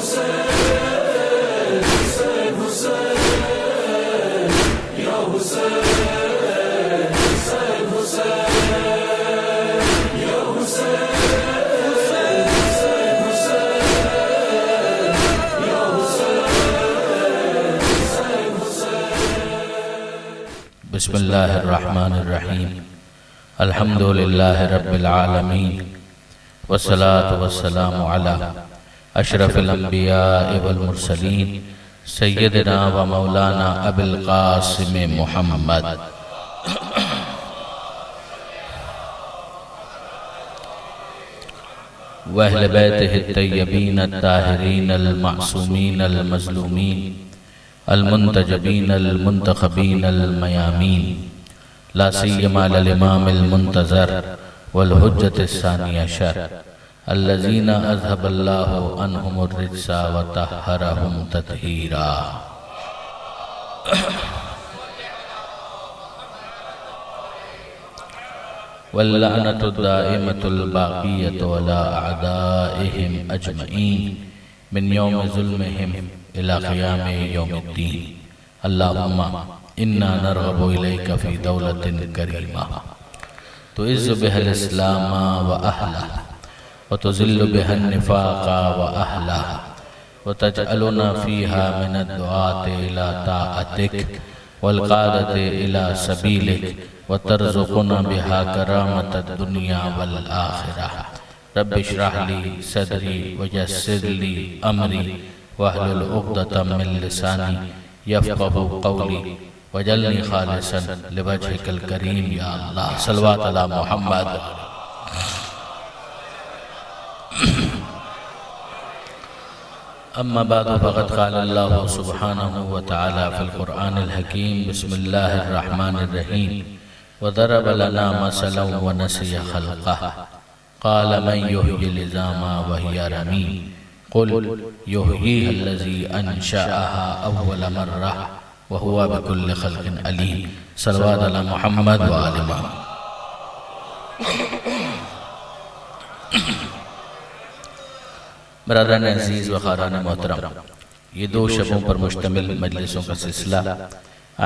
بسم اللہ الرحمن الرحیم الحمدللہ رب العالمین والصلاة والسلام علی اشرف الانبیاء والمرسلین سیدنا و مولانا ابی القاسم محمد واہل بیتہ الطیبین الطاہرین المعصومین المظلومین المنتجبین المنتخبین المیامین لا سیما للامام المنتظر والحجة الثانی عشر الذین اذهب اللہ عنہم الرجس وطہرہم تطہیرا واللعنة الدائمة الباقیة ولا اعدائهم اجمعین من یوم ظلمهم الى قیام یوم الدین اللہم انا نرغب الیک فی دولت کریمہ تعز بها الاسلام و اہلہ وتذل بها النفاق و اہلہ وتجعلنا فیها من الدعاة الى طاعتک والقادة الى سبیلک وترزقنا بها کرامة الدنیا والآخرہ رب اشرح لی صدری ویسر لی امری واحلل عقدۃ من لسانی یفقہوا قولی وجعلنی خالصا لوجہک الکریم یا اللہ صلوات علی محمد اما بعد فقد قال اللہ سبحانہ وتعالی فی القرآن الحکیم بسم اللہ الرحمن الرحیم وضرب لنا مثلا ونسی خلقہ قال من يحيي العظام وهي رميم قل يحييها الذي انشأها اول مرة وهو بكل خلق عليم صلوات على محمد وآل محمد برادران عزیز و خاران محترم، یہ دو شبوں پر مشتمل مجلسوں کا سلسلہ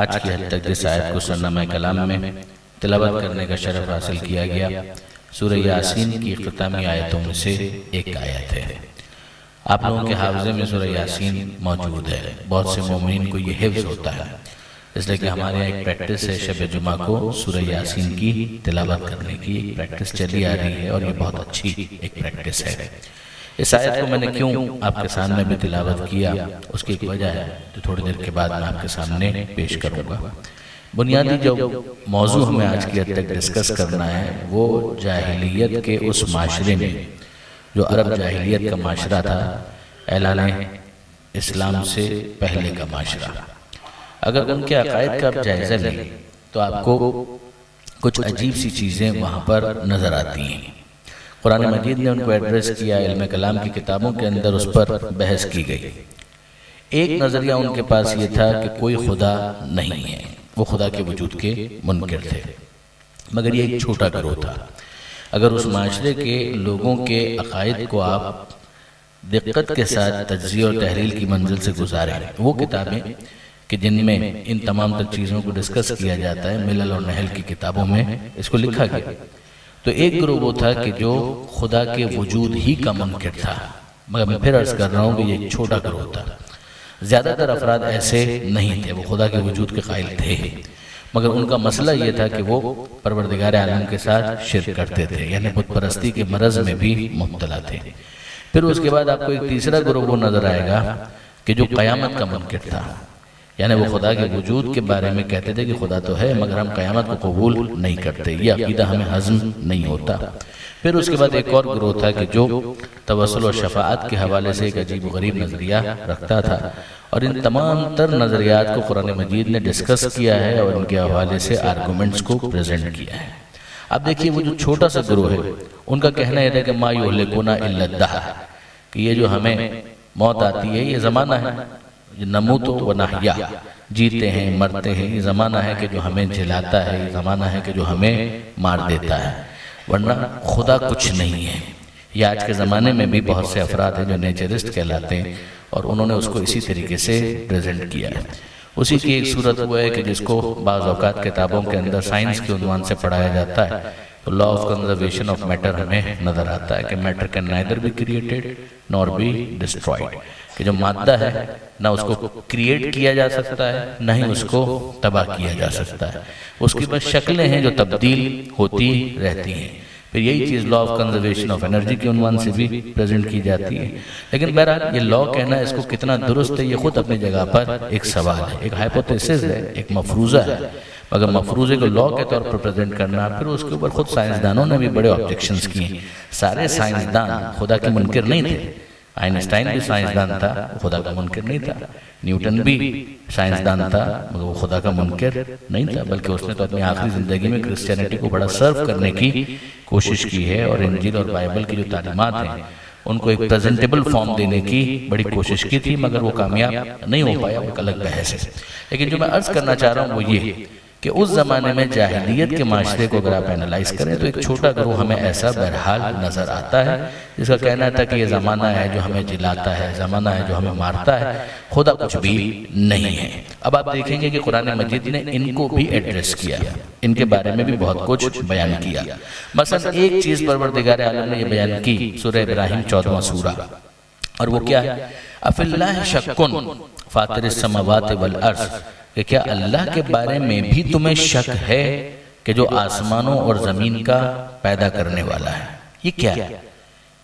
آج کی حد تک جس آیت کو سرنامہ کلام میں تلاوت کرنے کا شرف حاصل کیا گیا سورہ یاسین کی اختتامی آیتوں میں سے ایک آیت ہے۔ آپ لوگوں کے حافظے میں سورہ یاسین موجود ہے، بہت سے مومنین کو یہ حفظ ہوتا ہے، اس لئے کہ ہمارے یہاں ایک پریکٹس ہے شب جمعہ کو سورہ یاسین کی تلاوت کرنے کی ایک پریکٹس چلی آ رہی ہے اور یہ بہت اچھی ایک پریکٹس ہے۔ اس آیت کو میں نے کیوں آپ کے سامنے بھی تلاوت کیا، اس کی ایک وجہ ہے جو تھوڑی دیر کے بعد میں آپ کے سامنے پیش کروں گا۔ بنیادی جو موضوع ہمیں آج کی حد تک ڈسکس کرنا ہے وہ جاہلیت کے اس معاشرے میں جو عرب جاہلیت کا معاشرہ تھا، اعلان اسلام سے پہلے کا معاشرہ۔ اگر ان کے عقائد کا آپ جائزہ لیں تو آپ کو کچھ عجیب سی چیزیں وہاں پر نظر آتی ہیں۔ قرآن مجید نے ان کو ایڈریس کیا، علم کلام کی کتابوں کے اندر اس پر بحث کی گئی۔ ایک نظریہ ان کے پاس یہ تھا کہ کوئی خدا نہیں ہے، وہ خدا کے وجود کے منکر تھے، مگر یہ ایک چھوٹا گروہ تھا۔ اگر اس معاشرے کے لوگوں کے عقائد کو آپ دقت کے ساتھ تجزیہ اور تحلیل کی منزل سے گزاریں، وہ کتابیں کہ جن میں ان تمام تر چیزوں کو ڈسکس کیا جاتا ہے، ملل اور نحل کی کتابوں میں اس کو لکھا گیا، تو ایک گروہ وہ تھا کہ جو خدا کے وجود ہی کا منکر تھا، مگر میں پھر عرض کر رہا ہوں کہ یہ ایک چھوٹا گروہ تھا۔ زیادہ تر افراد ایسے نہیں تھے، وہ خدا کے وجود کے قائل تھے، مگر ان کا مسئلہ یہ تھا کہ وہ پروردگار عالم کے ساتھ شرک کرتے تھے، یعنی بت پرستی کے مرض میں بھی مبتلا تھے۔ پھر اس کے بعد آپ کو ایک تیسرا گروہ وہ نظر آئے گا کہ جو قیامت کا منکر تھا، یعنی وہ خدا کے وجود کے بارے میں کہتے تھے کہ خدا تو ہے مگر ہم قیامت کو قبول نہیں کرتے، یہ عقیدہ ہمیں ہضم نہیں ہوتا۔ پھر اس کے بعد ایک اور گروہ تھا کہ جو توسل و شفاعت کے حوالے سے ایک عجیب و غریب نظریہ رکھتا تھا، اور ان تمام تر نظریات کو قرآن مجید نے ڈسکس کیا ہے اور ان کے حوالے سے آرگومنٹس کو پریزنٹ کیا ہے۔ اب دیکھیے وہ جو چھوٹا سا گروہ ہے ان کا کہنا یہ تھا کہ ما یہلکنا الا الدہر، کہ یہ جو ہمیں موت آتی ہے یہ زمانہ ہے، نموت و نحیا، جیتے ہیں مرتے ہیں، یہ زمانہ ہے کہ جو ہمیں جلاتا ہے، یہ زمانہ ہے کہ جو ہمیں مار دیتا ہے، ورنہ خدا کچھ نہیں ہے۔ یہ آج کے زمانے میں بھی بہت سے افراد ہیں جو نیچرسٹ کہلاتے ہیں اور انہوں نے اس کو اسی طریقے سے پریزنٹ کیا ہے۔ اسی کی ایک صورت وہ ہے کہ جس کو بعض اوقات کتابوں کے اندر سائنس کے عنوان سے پڑھایا جاتا ہے، تو law of conservation of matter ہمیں نظر آتا ہے کہ matter can neither be created nor be destroyed, کہ جو مادہ ہے نہ اس کو کریٹ کیا جا سکتا ہے نہ ہی اس کو تباہ کیا جا سکتا ہے، اس کی بس شکلیں ہیں جو تبدیل ہوتی رہتی ہیں۔ پھر یہی چیز لا آف کنزرویشن آف انرجی کے عنوان سے بھی پریزنٹ کی جاتی ہے۔ لیکن بہرحال یہ لا کہنا اس کو کتنا درست ہے یہ خود اپنی جگہ پر ایک سوال ہے، ایک ہائپوتھیسس ہے، ایک مفروضہ ہے، مگر مفروضے کو لا کے طور پر پریزنٹ کرنا، پھر اس کے اوپر خود سائنسدانوں نے بھی بڑے آبجیکشنز کیے ہیں۔ سارے سائنسدان خدا کے منکر نہیں تھے، آئنسٹائن بھی سائنسدان تھا، خدا کا منکر نہیں تھا، نیوٹن بھی سائنسدان تھا مگر وہ خدا کا منکر نہیں تھا، بلکہ اس نے تو اپنی آخری زندگی میں کرسچینٹی کو بڑا سرو کرنے کی کوشش کی ہے اور انجیل اور بائبل کی جو تعلیمات ہیں ان کو ایک پریزنٹیبل فارم دینے کی بڑی کوشش کی تھی، مگر وہ کامیاب نہیں ہو پایا، وہ ایک الگ بحث ہے۔ لیکن جو میں عرض کرنا چاہ رہا ہوں وہ یہ کہ اس زمانے میں جاہلیت کے معاشرے کو اگر آپ اینالائز کریں تو ایک چھوٹا گروہ ہمیں ایسا بہرحال نظر آتا ہے جس کا کہنا تھا کہ یہ زمانہ ہے جو ہمیں جلاتا ہے، زمانہ ہے جو ہمیں مارتا ہے، خدا کچھ بھی نہیں ہے۔ اب آپ دیکھیں گے کہ قرآن مجید نے ان کو بھی ایڈریس کیا، ان کے بارے میں بھی بہت کچھ بیان کیا۔ مثلا ایک چیز پروردگار عالم نے یہ بیان کی سورہ ابراہیم 14واں سورہ، اور وہ کیا ہے؟ اَفِ اللَّهِ شَكٌّ فَاطِرِ السَّمَاوَاتِ وَالْأَرْضِ، کہ کیا اللہ کے بارے میں بھی تمہیں شک ہے کہ جو آسمانوں اور زمین کا پیدا کرنے والا ہے؟ یہ کیا ہے؟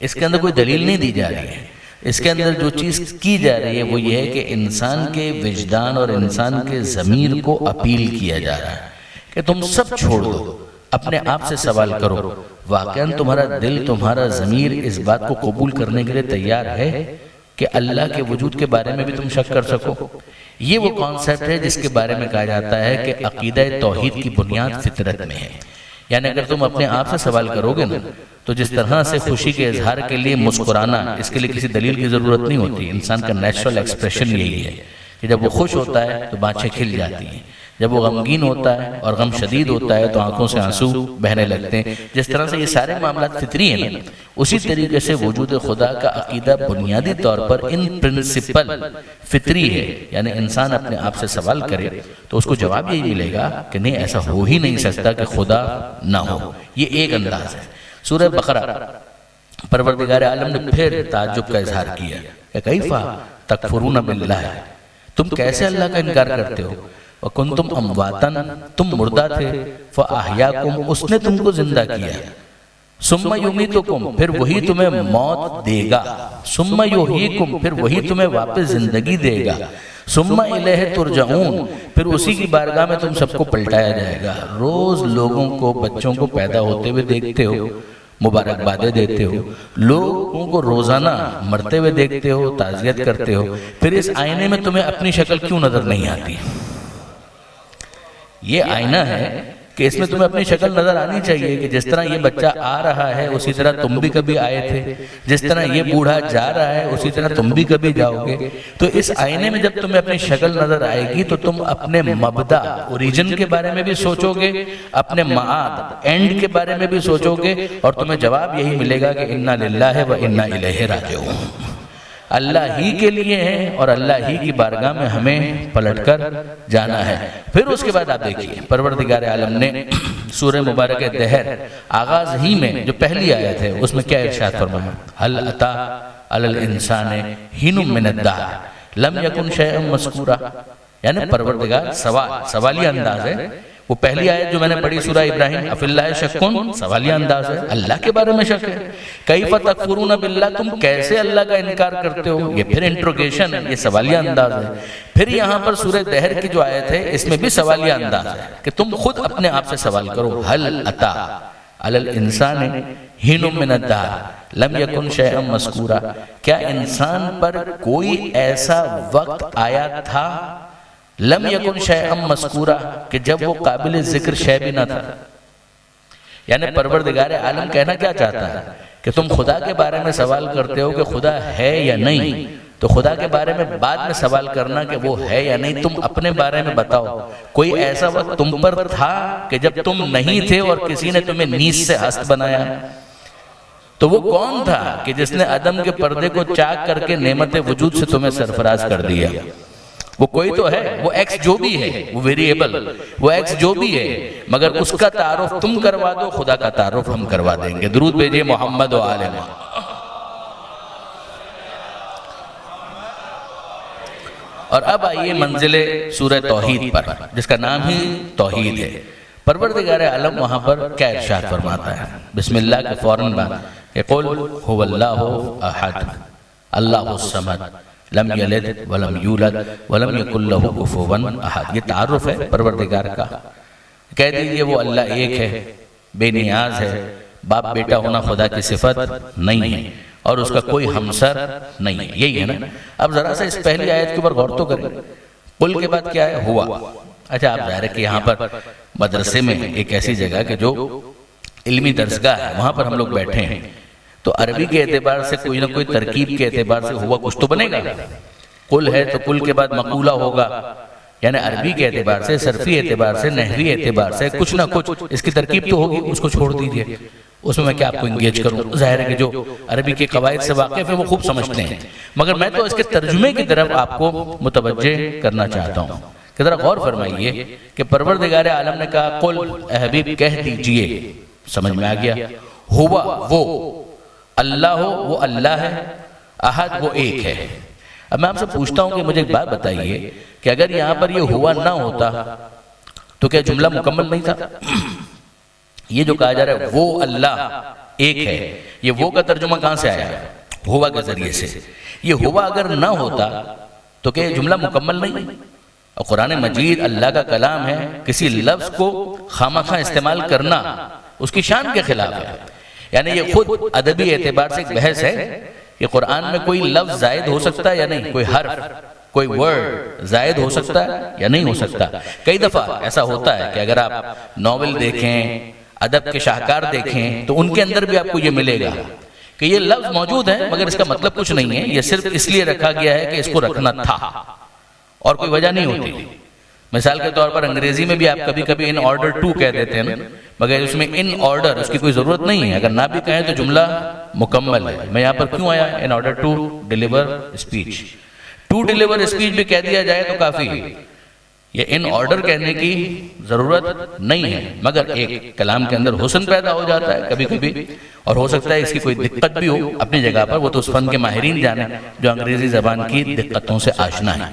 اس کے اندر کوئی دلیل نہیں دی جا رہی ہے، اس کے اندر جو چیز کی جا رہی ہے وہ یہ ہے کہ انسان کے وجدان اور انسان کے ضمیر کو اپیل کیا جا رہا ہے کہ تم سب چھوڑ دو، اپنے آپ سے سوال کرو، واقعاً تمہارا دل، تمہارا ضمیر اس بات کو قبول کرنے کے لیے تیار ہے کہ اللہ کے وجود کے بارے میں بھی تم شک کر سکو؟ یہ وہ کانسیپٹ ہے جس کے بارے میں کہا جاتا ہے کہ عقیدہ توحید کی بنیاد فطرت میں ہے۔ یعنی اگر تم اپنے آپ سے سوال کرو گے نا تو جس طرح سے خوشی کے اظہار کے لیے مسکرانا، اس کے لیے کسی دلیل کی ضرورت نہیں ہوتی، انسان کا نیچرل ایکسپریشن یہی ہے کہ جب وہ خوش ہوتا ہے تو بانچیں کھل جاتی ہیں، جب وہ غمگین ہوتا ہے اور غم شدید ہوتا ہے تو آنکھوں سے آنسو بہنے لگتے ہیں۔ جس طرح سے یہ سارے معاملات فطری ہیں نا، اسی طریقے سے وجود خدا کا عقیدہ بنیادی طور پر ان پرنسپل فطری ہے۔ یعنی انسان اپنے آپ سے سوال کرے تو اس کو جواب یہی ملے گا کہ نہیں، ایسا ہو ہی نہیں سکتا کہ خدا نہ ہو۔ یہ ایک انداز ہے۔ سورہ بقرہ پروردگار عالم نے پھر تعجب کا اظہار کیا کہ کیفا تکفرون باللہ، تم کیسے اللہ کا انکار کرتے ہو؟ وَكُنْتُمْ أَمْوَاتًا، تم مردہ تھے، فَأَحْيَاكُمْ، اس نے تم کو زندہ کیا، ثُمَّ يُمِيتُكُمْ، پھر وہی تمہیں موت دے گا، ثُمَّ يُحْيِيكُمْ، پھر وہی تمہیں واپس زندگی دے گا، ثُمَّ إِلَيْهِ تُرْجَعُونَ، پھر اسی کی بارگاہ میں تم سب کو پلٹایا جائے گا۔ روز لوگوں کو، بچوں کو پیدا ہوتے ہوئے دیکھتے ہو، مبارکبادیں دیتے ہو، لوگوں کو روزانہ مرتے ہوئے دیکھتے ہو، تعزیت کرتے ہو، پھر اس آئینے میں تمہیں اپنی شکل کیوں نظر نہیں آتی؟ یہ آئینہ ہے کہ اس میں تمہیں اپنی شکل نظر آنی چاہیے کہ جس طرح یہ بچہ آ رہا ہے اسی طرح تم بھی کبھی آئے تھے، جس طرح یہ بوڑھا جا رہا ہے اسی طرح تم بھی کبھی جاؤ گے۔ تو اس آئینے میں جب تمہیں اپنی شکل نظر آئے گی تو تم اپنے مبدا، اوریجن کے بارے میں بھی سوچو گے، اپنے معاد، اینڈ کے بارے میں بھی سوچو گے، اور تمہیں جواب یہی ملے گا کہ انا للہ و انا الیہ راجعون، اللہ ہی کے لیے ہیں اور اللہ ہی کی بارگاہ میں ہمیں پلٹ کر جانا ہے۔ پھر اس کے بعد آپ دیکھیے پروردگار عالم نے سورہ مبارک دہر آغاز ہی میں جو پہلی آیت ہے اس میں کیا ارشاد فرمایا؟ هل اتى على الانسان حين من الدهر لم يكن شيئا مذكورا، یعنی پروردگار سوالیہ انداز ہے۔ وہ پہلی آیت جو میں نے پڑھی سورہ ابراہیم، اَفِ اللَّهِ شَكٌّ، سوالیہ انداز ہے، اللہ کے بارے میں شک ہے۔ کیف تکفرون باللہ، تم کیسے اللہ کا انکار کرتے ہو؟ یہ پھر انٹروگیشن ہے، یہ سوالیہ انداز ہے۔ پھر یہاں پر سورہ دہر کی جو آیت ہے اس میں بھی سوالیہ انداز ہے کہ تم خود اپنے آپ سے سوال کرو، هل اتى على الانسان حين من الدهر لم يكن شيئا مذكورا، کیا انسان پر کوئی ایسا وقت آیا تھا، لم یکن شیئا مذکورا، کہ جب وہ قابل ذکر شے بھی نہ تھا؟ یعنی پروردگار عالم کہنا کیا چاہتا ہے کہ تم خدا کے بارے میں سوال کرتے ہو کہ خدا ہے یا نہیں، تو خدا کے بارے میں بعد میں سوال کرنا کہ وہ ہے یا نہیں، تم اپنے بارے میں بتاؤ کوئی ایسا وقت تم پر تھا کہ جب تم نہیں تھے اور کسی نے تمہیں نیز سے ہست بنایا؟ تو وہ کون تھا کہ جس نے عدم کے پردے کو چاک کر کے نعمت وجود سے تمہیں سرفراز کر دیا؟ وہ کوئی تو ہے، وہ ایکس جو بھی ہے، وہ ویریبل، وہ ایکس جو بھی ہے، مگر اس کا تعارف تم کروا دو، خدا کا تعارف ہم کروا دیں گے۔ درود بھیجئے محمد و آل محمد۔ اور اب آئیے منزل سورہ توحید پر، جس کا نام ہی توحید ہے۔ پروردگار عالم وہاں پر کیا ارشاد فرماتا ہے؟ بسم اللہ کے فوراً بعد قل هو اللہ احد اللہ الصمد لم یلد ولم یولد ولم یکن لہ کفوا احد۔ یہ تعارف ہے پروردگار کا۔ کہہ دیجئے وہ اللہ ایک ہے، بے نیاز ہے، باپ بیٹا ہونا خدا کی صفت نہیں ہے، اور اس کا کوئی ہمسر نہیں ہے۔ یہی ہے نا؟ اب ذرا سا اس پہلی آیت کے اوپر غور تو کریں۔ قل کے بعد کیا ہے؟ ہوا۔ اچھا، آپ ظاہر ہے کہ یہاں پر مدرسے میں ایک ایسی جگہ کہ جو علمی درسگاہ ہے، وہاں پر ہم لوگ بیٹھے ہیں، تو عربی کے اعتبار سے کوئی نہ کوئی ترکیب کے اعتبار سے ہوا کچھ تو بنے گا۔ قل ہے تو قل کے بعد مقولہ ہوگا، یعنی عربی کے اعتبار سے، صرفی اعتبار سے، نحوی اعتبار سے کچھ نہ کچھ اس کی ترکیب تو ہوگی، اس کو چھوڑ دیجئے، اس میں کیا آپ کو انگیج کروں۔ ظاہر ہے کہ جو عربی کے قواعد سے واقف ہے وہ خوب سمجھتے ہیں، مگر میں تو اس کے ترجمے کی طرف آپ کو متوجہ کرنا چاہتا ہوں کہ ذرا غور فرمائیے کہ پروردگار عالم نے کہا قل اے حبیب کہہ دیجئے، سمجھ میں آ گیا؟ ہوا وہ اللہ ہو، وہ اللہ ہے، احد وہ ایک ہے۔ اب میں آپ سے پوچھتا ہوں کہ مجھے ایک بات بتائیے کہ اگر یہاں پر یہ ہوا نہ ہوتا تو کیا جملہ مکمل نہیں تھا؟ یہ جو کہا جا رہا ہے وہ اللہ ایک ہے، یہ وہ کا ترجمہ کہاں سے آیا؟ ہوا کے ذریعے سے۔ یہ ہوا اگر نہ ہوتا تو کیا یہ جملہ مکمل نہیں؟ اور قرآن مجید اللہ کا کلام ہے، کسی لفظ کو خامخواہ استعمال کرنا اس کی شان کے خلاف ہے۔ یعنی یہ خود ادبی اعتبار سے ایک بحث ہے کہ قرآن میں کوئی لفظ زائد ہو سکتا ہے یا نہیں، کوئی حرف، کوئی ورڈ زائد ہو سکتا ہے یا نہیں ہو سکتا۔ کئی دفعہ ایسا ہوتا ہے کہ اگر آپ ناول دیکھیں، ادب کے شاہکار دیکھیں، تو ان کے اندر بھی آپ کو یہ ملے گا کہ یہ لفظ موجود ہے مگر اس کا مطلب کچھ نہیں ہے، یہ صرف اس لیے رکھا گیا ہے کہ اس کو رکھنا تھا اور کوئی وجہ نہیں ہوتی۔ مثال کے طور پر انگریزی میں بھی آپ کبھی کبھی ان آرڈر ٹو کہہ دیتے ہیں، مگر اس میں ان آرڈر اس کی کوئی ضرورت نہیں ہے، اگر نہ بھی کہیں تو جملہ مکمل ہے۔ میں یہاں پر کیوں آیا؟ In order to deliver speech, to deliver speech بھی کہہ دیا جائے تو کافی ہے، یہ ان آرڈر کہنے کی ضرورت نہیں ہے، مگر ایک کلام کے اندر حسن پیدا ہو جاتا ہے کبھی کبھی، اور ہو سکتا ہے اس کی کوئی دقت بھی ہو اپنی جگہ پر، وہ تو اس فن کے ماہرین جانے جو انگریزی زبان کی دقتوں سے آشنا ہے۔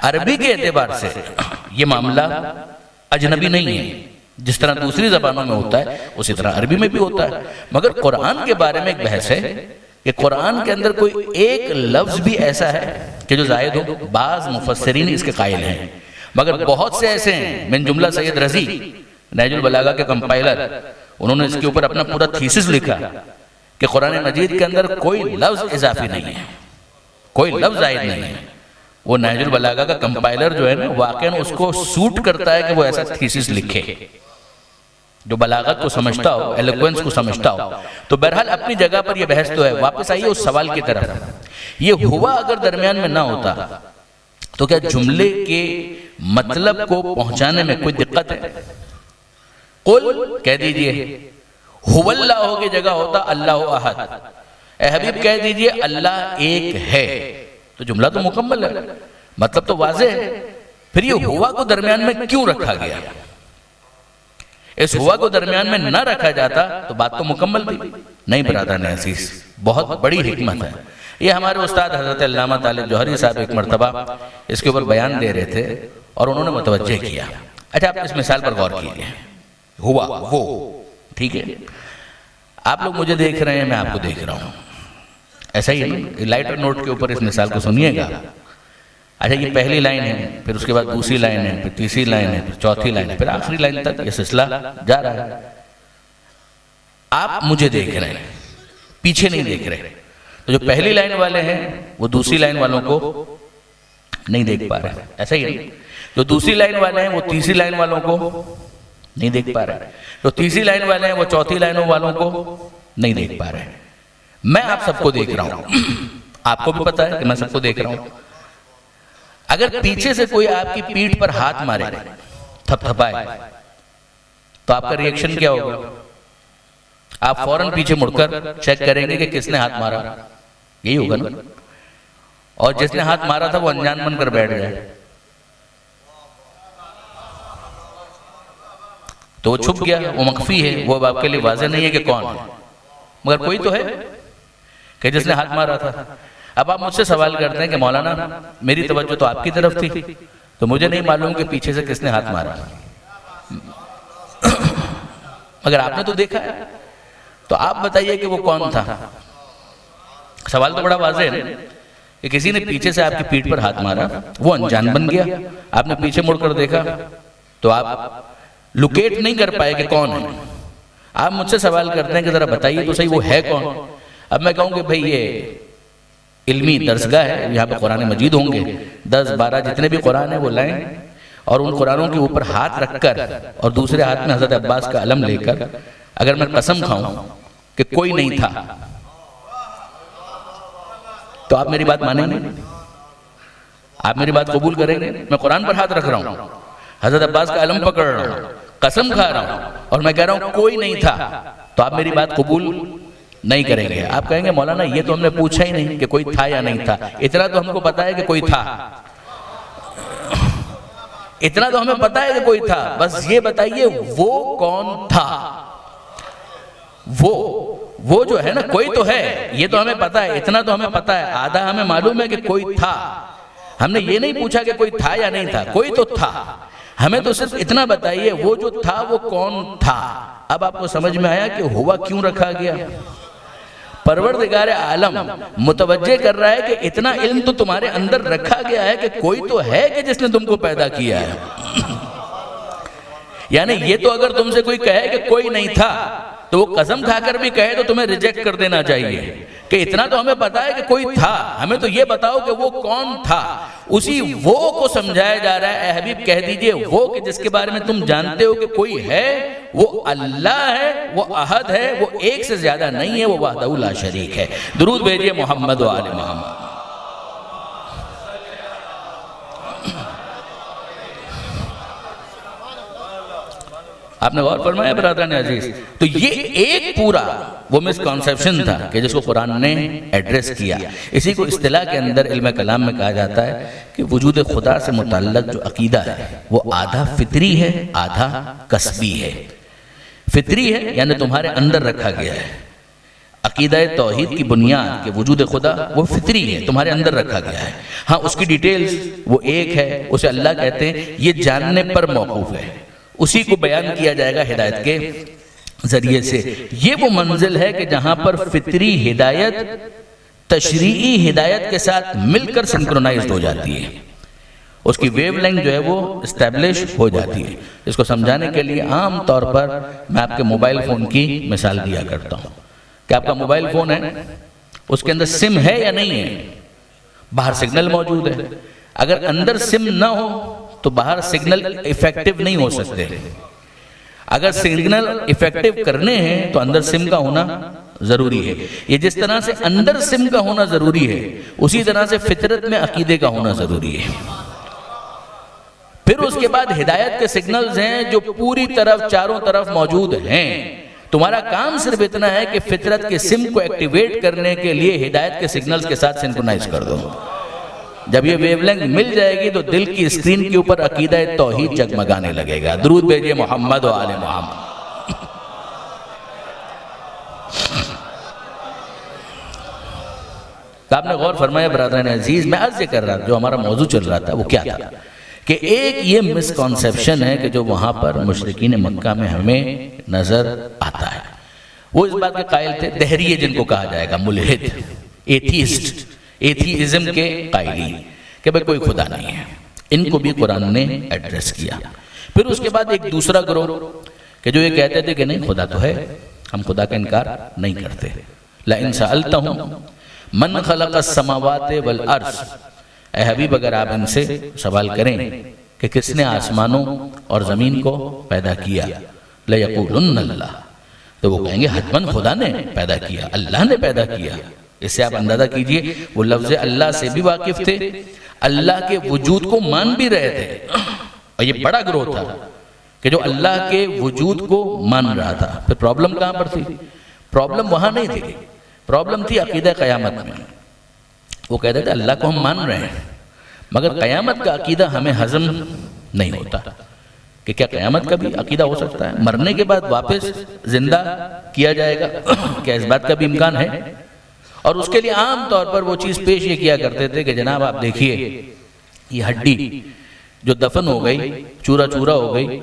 عربی کے اعتبار سے یہ معاملہ اجنبی نہیں ہے، جس طرح دوسری زبانوں میں ہوتا ہے اسی طرح عربی میں بھی ہوتا ہے، مگر قرآن کے بارے میں ایک بحث ہے کہ قرآن کے اندر کوئی ایک لفظ بھی ایسا ہے کہ جو زائد ہو۔ بعض مفسرین اس کے قائل ہیں، مگر بہت سے ایسے ہیں، من جملہ سید رضی نہج البلاغہ کے کمپائلر، انہوں نے اس کے اوپر اپنا پورا تھیسس لکھا کہ قرآن مجید کے اندر کوئی لفظ اضافی نہیں ہے، کوئی لفظ زائد نہیں ہے۔ وہ نہج البلاغہ کا کمپائلر جو ہے نا، واقعاً اس کو سوٹ کرتا ہے کہ وہ ایسا تھیسس لکھے، جو بلاغت کو سمجھتا ہو، ایلوکوینس کو سمجھتا ہو۔ تو بہرحال اپنی جگہ پر یہ بحث تو ہے۔ واپس آئیے اس سوال کی طرف، یہ ہوا اگر درمیان میں نہ ہوتا تو کیا جملے کے مطلب کو پہنچانے میں کوئی دقت ہے؟ قل کہہ دیجئے هو اللہ کی جگہ ہوتا اللہ احد، اے حبیب کہہ دیجئے اللہ ایک ہے، تو جملہ تو مکمل ہے، مطلب تو واضح ہے۔ پھر یہ ہوا کو درمیان میں کیوں رکھا گیا؟ اس ہوا کو درمیان میں نہ رکھا جاتا تو بات تو مکمل تھی۔ نہیں برادران عزیز، بہت بڑی حکمت ہے۔ یہ ہمارے استاد حضرت علامہ طالب جوہری صاحب ایک مرتبہ اس کے اوپر بیان دے رہے تھے اور انہوں نے متوجہ کیا۔ اچھا، آپ اس مثال پر غور کیجئے، ہوا وہ، ٹھیک ہے، آپ لوگ مجھے دیکھ رہے ہیں، میں آپ کو دیکھ رہا ہوں، ایسا ہی ہے۔ لائٹر نوٹ کے اوپر اس مثال کو سنیے گا۔ اچھا، یہ پہلی لائن ہے، پھر اس کے بعد دوسری لائن ہے، پھر تیسری لائن ہے، پھر چوتھی لائن ہے، پھر آخری لائن تک یہ سلسلہ جا رہا ہے۔ آپ مجھے دیکھ رہے ہیں، پیچھے نہیں دیکھ رہے، تو جو پہلی لائن والے ہیں وہ دوسری لائن والوں کو نہیں دیکھ پا رہے، ایسا ہی ہے۔ جو دوسری لائن والے ہیں وہ تیسری لائن والوں کو نہیں دیکھ پا رہے، جو تیسری لائن والے ہیں وہ چوتھی لائنوں والوں کو نہیں دیکھ پا رہے۔ میں آپ سب کو دیکھ رہا ہوں، آپ کو بھی پتا ہے کہ میں سب کو دیکھ رہا ہوں۔ اگر پیچھے سے کوئی آپ کی پیٹھ پر ہاتھ مارے، تھپ تھپائے، تو آپ کا ریئیکشن کیا ہوگا؟ آپ فوراً پیچھے مڑ کر چیک کریں گے کہ کس نے ہاتھ مارا، یہی ہوگا نا، اور جس نے ہاتھ مارا تھا وہ انجان بن کر بیٹھ گئے تو وہ چھپ گیا، وہ مخفی ہے، وہ اب آپ کے لیے واضح نہیں ہے کہ کون ہے، مگر کوئی تو ہے کہ جس نے ہاتھ مارا تھا۔ اب آپ مجھ سے سوال کرتے ہیں کہ مولانا میری توجہ تو آپ کی طرف تھی، تو مجھے نہیں معلوم کہ پیچھے سے کس نے ہاتھ مارا، مگر آپ نے تو دیکھا ہے، تو آپ بتائیے کہ وہ کون تھا۔ سوال تو بڑا واضح ہے کہ کسی نے پیچھے سے آپ کی پیٹھ پر ہاتھ مارا، وہ انجان بن گیا، آپ نے پیچھے مڑ کر دیکھا تو آپ لوکیٹ نہیں کر پائے کہ کون ہے۔ آپ مجھ سے سوال کرتے ہیں کہ ذرا بتائیے تو صحیح وہ ہے کون۔ اب میں کہوں کہ بھئی یہ علمی درسگاہ ہے، یہاں پہ قرآن مجید ہوں گے، 10-12 جتنے بھی قرآن ہیں وہ لائیں اور ان قرآنوں کے اوپر ہاتھ رکھ کر اور دوسرے ہاتھ میں حضرت عباس کا علم لے کر اگر میں قسم کھاؤں کہ کوئی نہیں تھا تو آپ میری بات مانیں گے؟ آپ میری بات قبول کریں گے؟ میں قرآن پر ہاتھ رکھ رہا ہوں، حضرت عباس کا علم پکڑ رہا ہوں، قسم کھا رہا ہوں اور میں کہہ رہا ہوں کوئی نہیں تھا، تو آپ میری بات قبول نہیں کریں گے۔ آپ کہیں گے مولانا یہ تو ہم نے پوچھا ہی نہیں کہ کوئی تھا یا نہیں تھا، اتنا تو ہم کو پتا ہے کہ کوئی تھا، اتنا تو ہمیں پتا ہے کہ کوئی تھا، بس یہ بتائیے وہ کون تھا۔ وہ جو ہے نا، کوئی تو ہے، یہ تو ہمیں پتا ہے، اتنا تو ہمیں پتا ہے، آدھا ہمیں معلوم ہے کہ کوئی تھا۔ ہم نے یہ نہیں پوچھا کہ کوئی تھا یا نہیں تھا، کوئی تو تھا، ہمیں تو صرف اتنا بتائیے وہ جو تھا وہ کون تھا۔ اب آپ کو سمجھ میں آیا کہ ہوا کیوں رکھا گیا؟ پروردگار عالم متوجہ کر رہا ہے کہ اتنا علم تو تمہارے اندر رکھا گیا ہے کہ کوئی تو ہے کہ جس نے تم کو پیدا کیا ہے۔ یعنی یہ تو اگر تم سے کوئی کہے کہ کوئی نہیں تھا تو وہ قسم کھا کر بھی کہے تو تمہیں ریجیکٹ کر دینا چاہیے کہ اتنا تو ہمیں پتا ہے کہ کوئی تھا، ہمیں تو یہ بتاؤ کہ وہ کون تھا۔ اسی وہ کو سمجھایا جا رہا ہے، اے حبیب کہہ دیجئے وہ کہ جس کے بارے میں تم جانتے ہو کہ کوئی ہے، وہ اللہ ہے، وہ احد ہے، وہ ایک سے زیادہ نہیں ہے، وہ وحدہ لا شریک ہے۔ درود بھیجئے محمد و آل محمد۔ آپ نے غور فرمایا برادران عزیز؟ تو یہ ایک پورا وہ مسکنسیپشن تھا کہ جس کو قرآن نے ایڈریس کیا۔ اسی کو اصطلاح کے اندر علم کلام میں کہا جاتا ہے کہ وجود خدا سے متعلق جو عقیدہ ہے وہ آدھا فطری ہے، آدھا کسبی ہے۔ فطری ہے یعنی تمہارے اندر رکھا گیا ہے، عقیدہ توحید کی بنیاد کہ وجود خدا وہ فطری ہے، تمہارے اندر رکھا گیا ہے۔ ہاں اس کی ڈیٹیلز وہ ایک ہے، اسے اللہ کہتے ہیں، یہ جاننے پر موقوف ہے، اسی کو بیان کیا جائے گا ہدایت کے ذریعے سے۔ یہ وہ منزل ہے کہ جہاں پر فطری ہدایت تشریعی ہدایت کے ساتھ مل کر سنکرونائزڈ ہو جاتی ہے، اس کی ویو لینگ جو ہے وہ اسٹیبلش ہو جاتی ہے۔ اس کو سمجھانے کے لیے عام طور پر میں آپ کے موبائل فون کی مثال دیا کرتا ہوں کہ آپ کا موبائل فون ہے، اس کے اندر سم ہے یا نہیں ہے؟ باہر سگنل موجود ہے، اگر اندر سم نہ ہو تو باہر سگنل ایفیکٹو نہیں ہو سکتے۔ اگر سگنل ایفیکٹو کرنے ہیں تو اندر سم کا ہونا ضروری ہے۔ یہ جس طرح سے اندر سم کا ہونا ضروری ہے، اسی طرح سے فطرت میں عقیدے کا ہونا ضروری ہے۔ پھر اس کے بعد ہدایت کے سگنلز ہیں جو پوری طرف چاروں طرف موجود ہیں۔ تمہارا کام صرف اتنا ہے کہ فطرت کے سم کو ایکٹیویٹ کرنے کے لیے ہدایت کے سگنلز کے ساتھ سنکرونائز کر دو۔ جب یہ ویو لینگ مل جائے گی تو دل کی اسکرین کے اوپر عقیدہ توحید جگمگانے لگے گا۔ درود بھیجئے محمد و آل محمد۔ آپ نے غور فرمایا برادران عزیز، میں عرض کر رہا جو ہمارا موضوع چل رہا تھا وہ کیا تھا کہ ایک یہ مسکنسیپشن ہے کہ جو وہاں پر مشرکین مکہ میں ہمیں نظر آتا ہے۔ وہ اس بات کے قائل تھے، دہریے جن کو کہا جائے گا، ملحد، ایتھیسٹ، ایتھیزم کے قائلین، کہ بھئی کوئی خدا نہیں ہے۔ ان کو بھی قرآن نے ایڈریس کیا۔ پھر اس کے بعد ایک دوسرا گروہ کہ جو یہ کہتے تھے کہ نہیں خدا تو ہے، ہم خدا کا انکار نہیں کرتے۔ لَإِن سَأَلْتَهُمْ مَنْ خَلَقَ السَّمَاوَاتِ وَالْأَرْضِ، اے حبیب اگر آپ ان سے سوال کریں کہ کس نے آسمانوں اور زمین کو پیدا کیا، لَيَقُولُنَّ اللَّهُ، تو وہ کہیں گے حتماً خدا نے پیدا کیا، اللہ نے پیدا کیا۔ اس سے آپ اندازہ کیجئے وہ لفظ اللہ سے بھی واقف تھے، اللہ کے وجود کو مان بھی رہے تھے، اور یہ بڑا گروہ تھا کہ جو اللہ کے وجود کو مان رہا تھا۔ پھر پرابلم کہاں پر تھی پرابلم وہاں نہیں تھی، پرابلم تھی عقیدہ قیامت میں. وہ کہتے تھے اللہ کو ہم مان رہے ہیں مگر قیامت کا عقیدہ ہمیں ہضم نہیں ہوتا کہ کیا قیامت کا بھی عقیدہ ہو سکتا ہے، مرنے کے بعد واپس زندہ کیا جائے گا، کیا اس بات کا بھی امکان ہے؟ اور اس کے لیے عام طور پر وہ چیز پیش یہ کیا کرتے تھے کہ جناب آپ دیکھیے یہ ہڈی جو دفن ہو گئی، چورا چورا ہو گئی،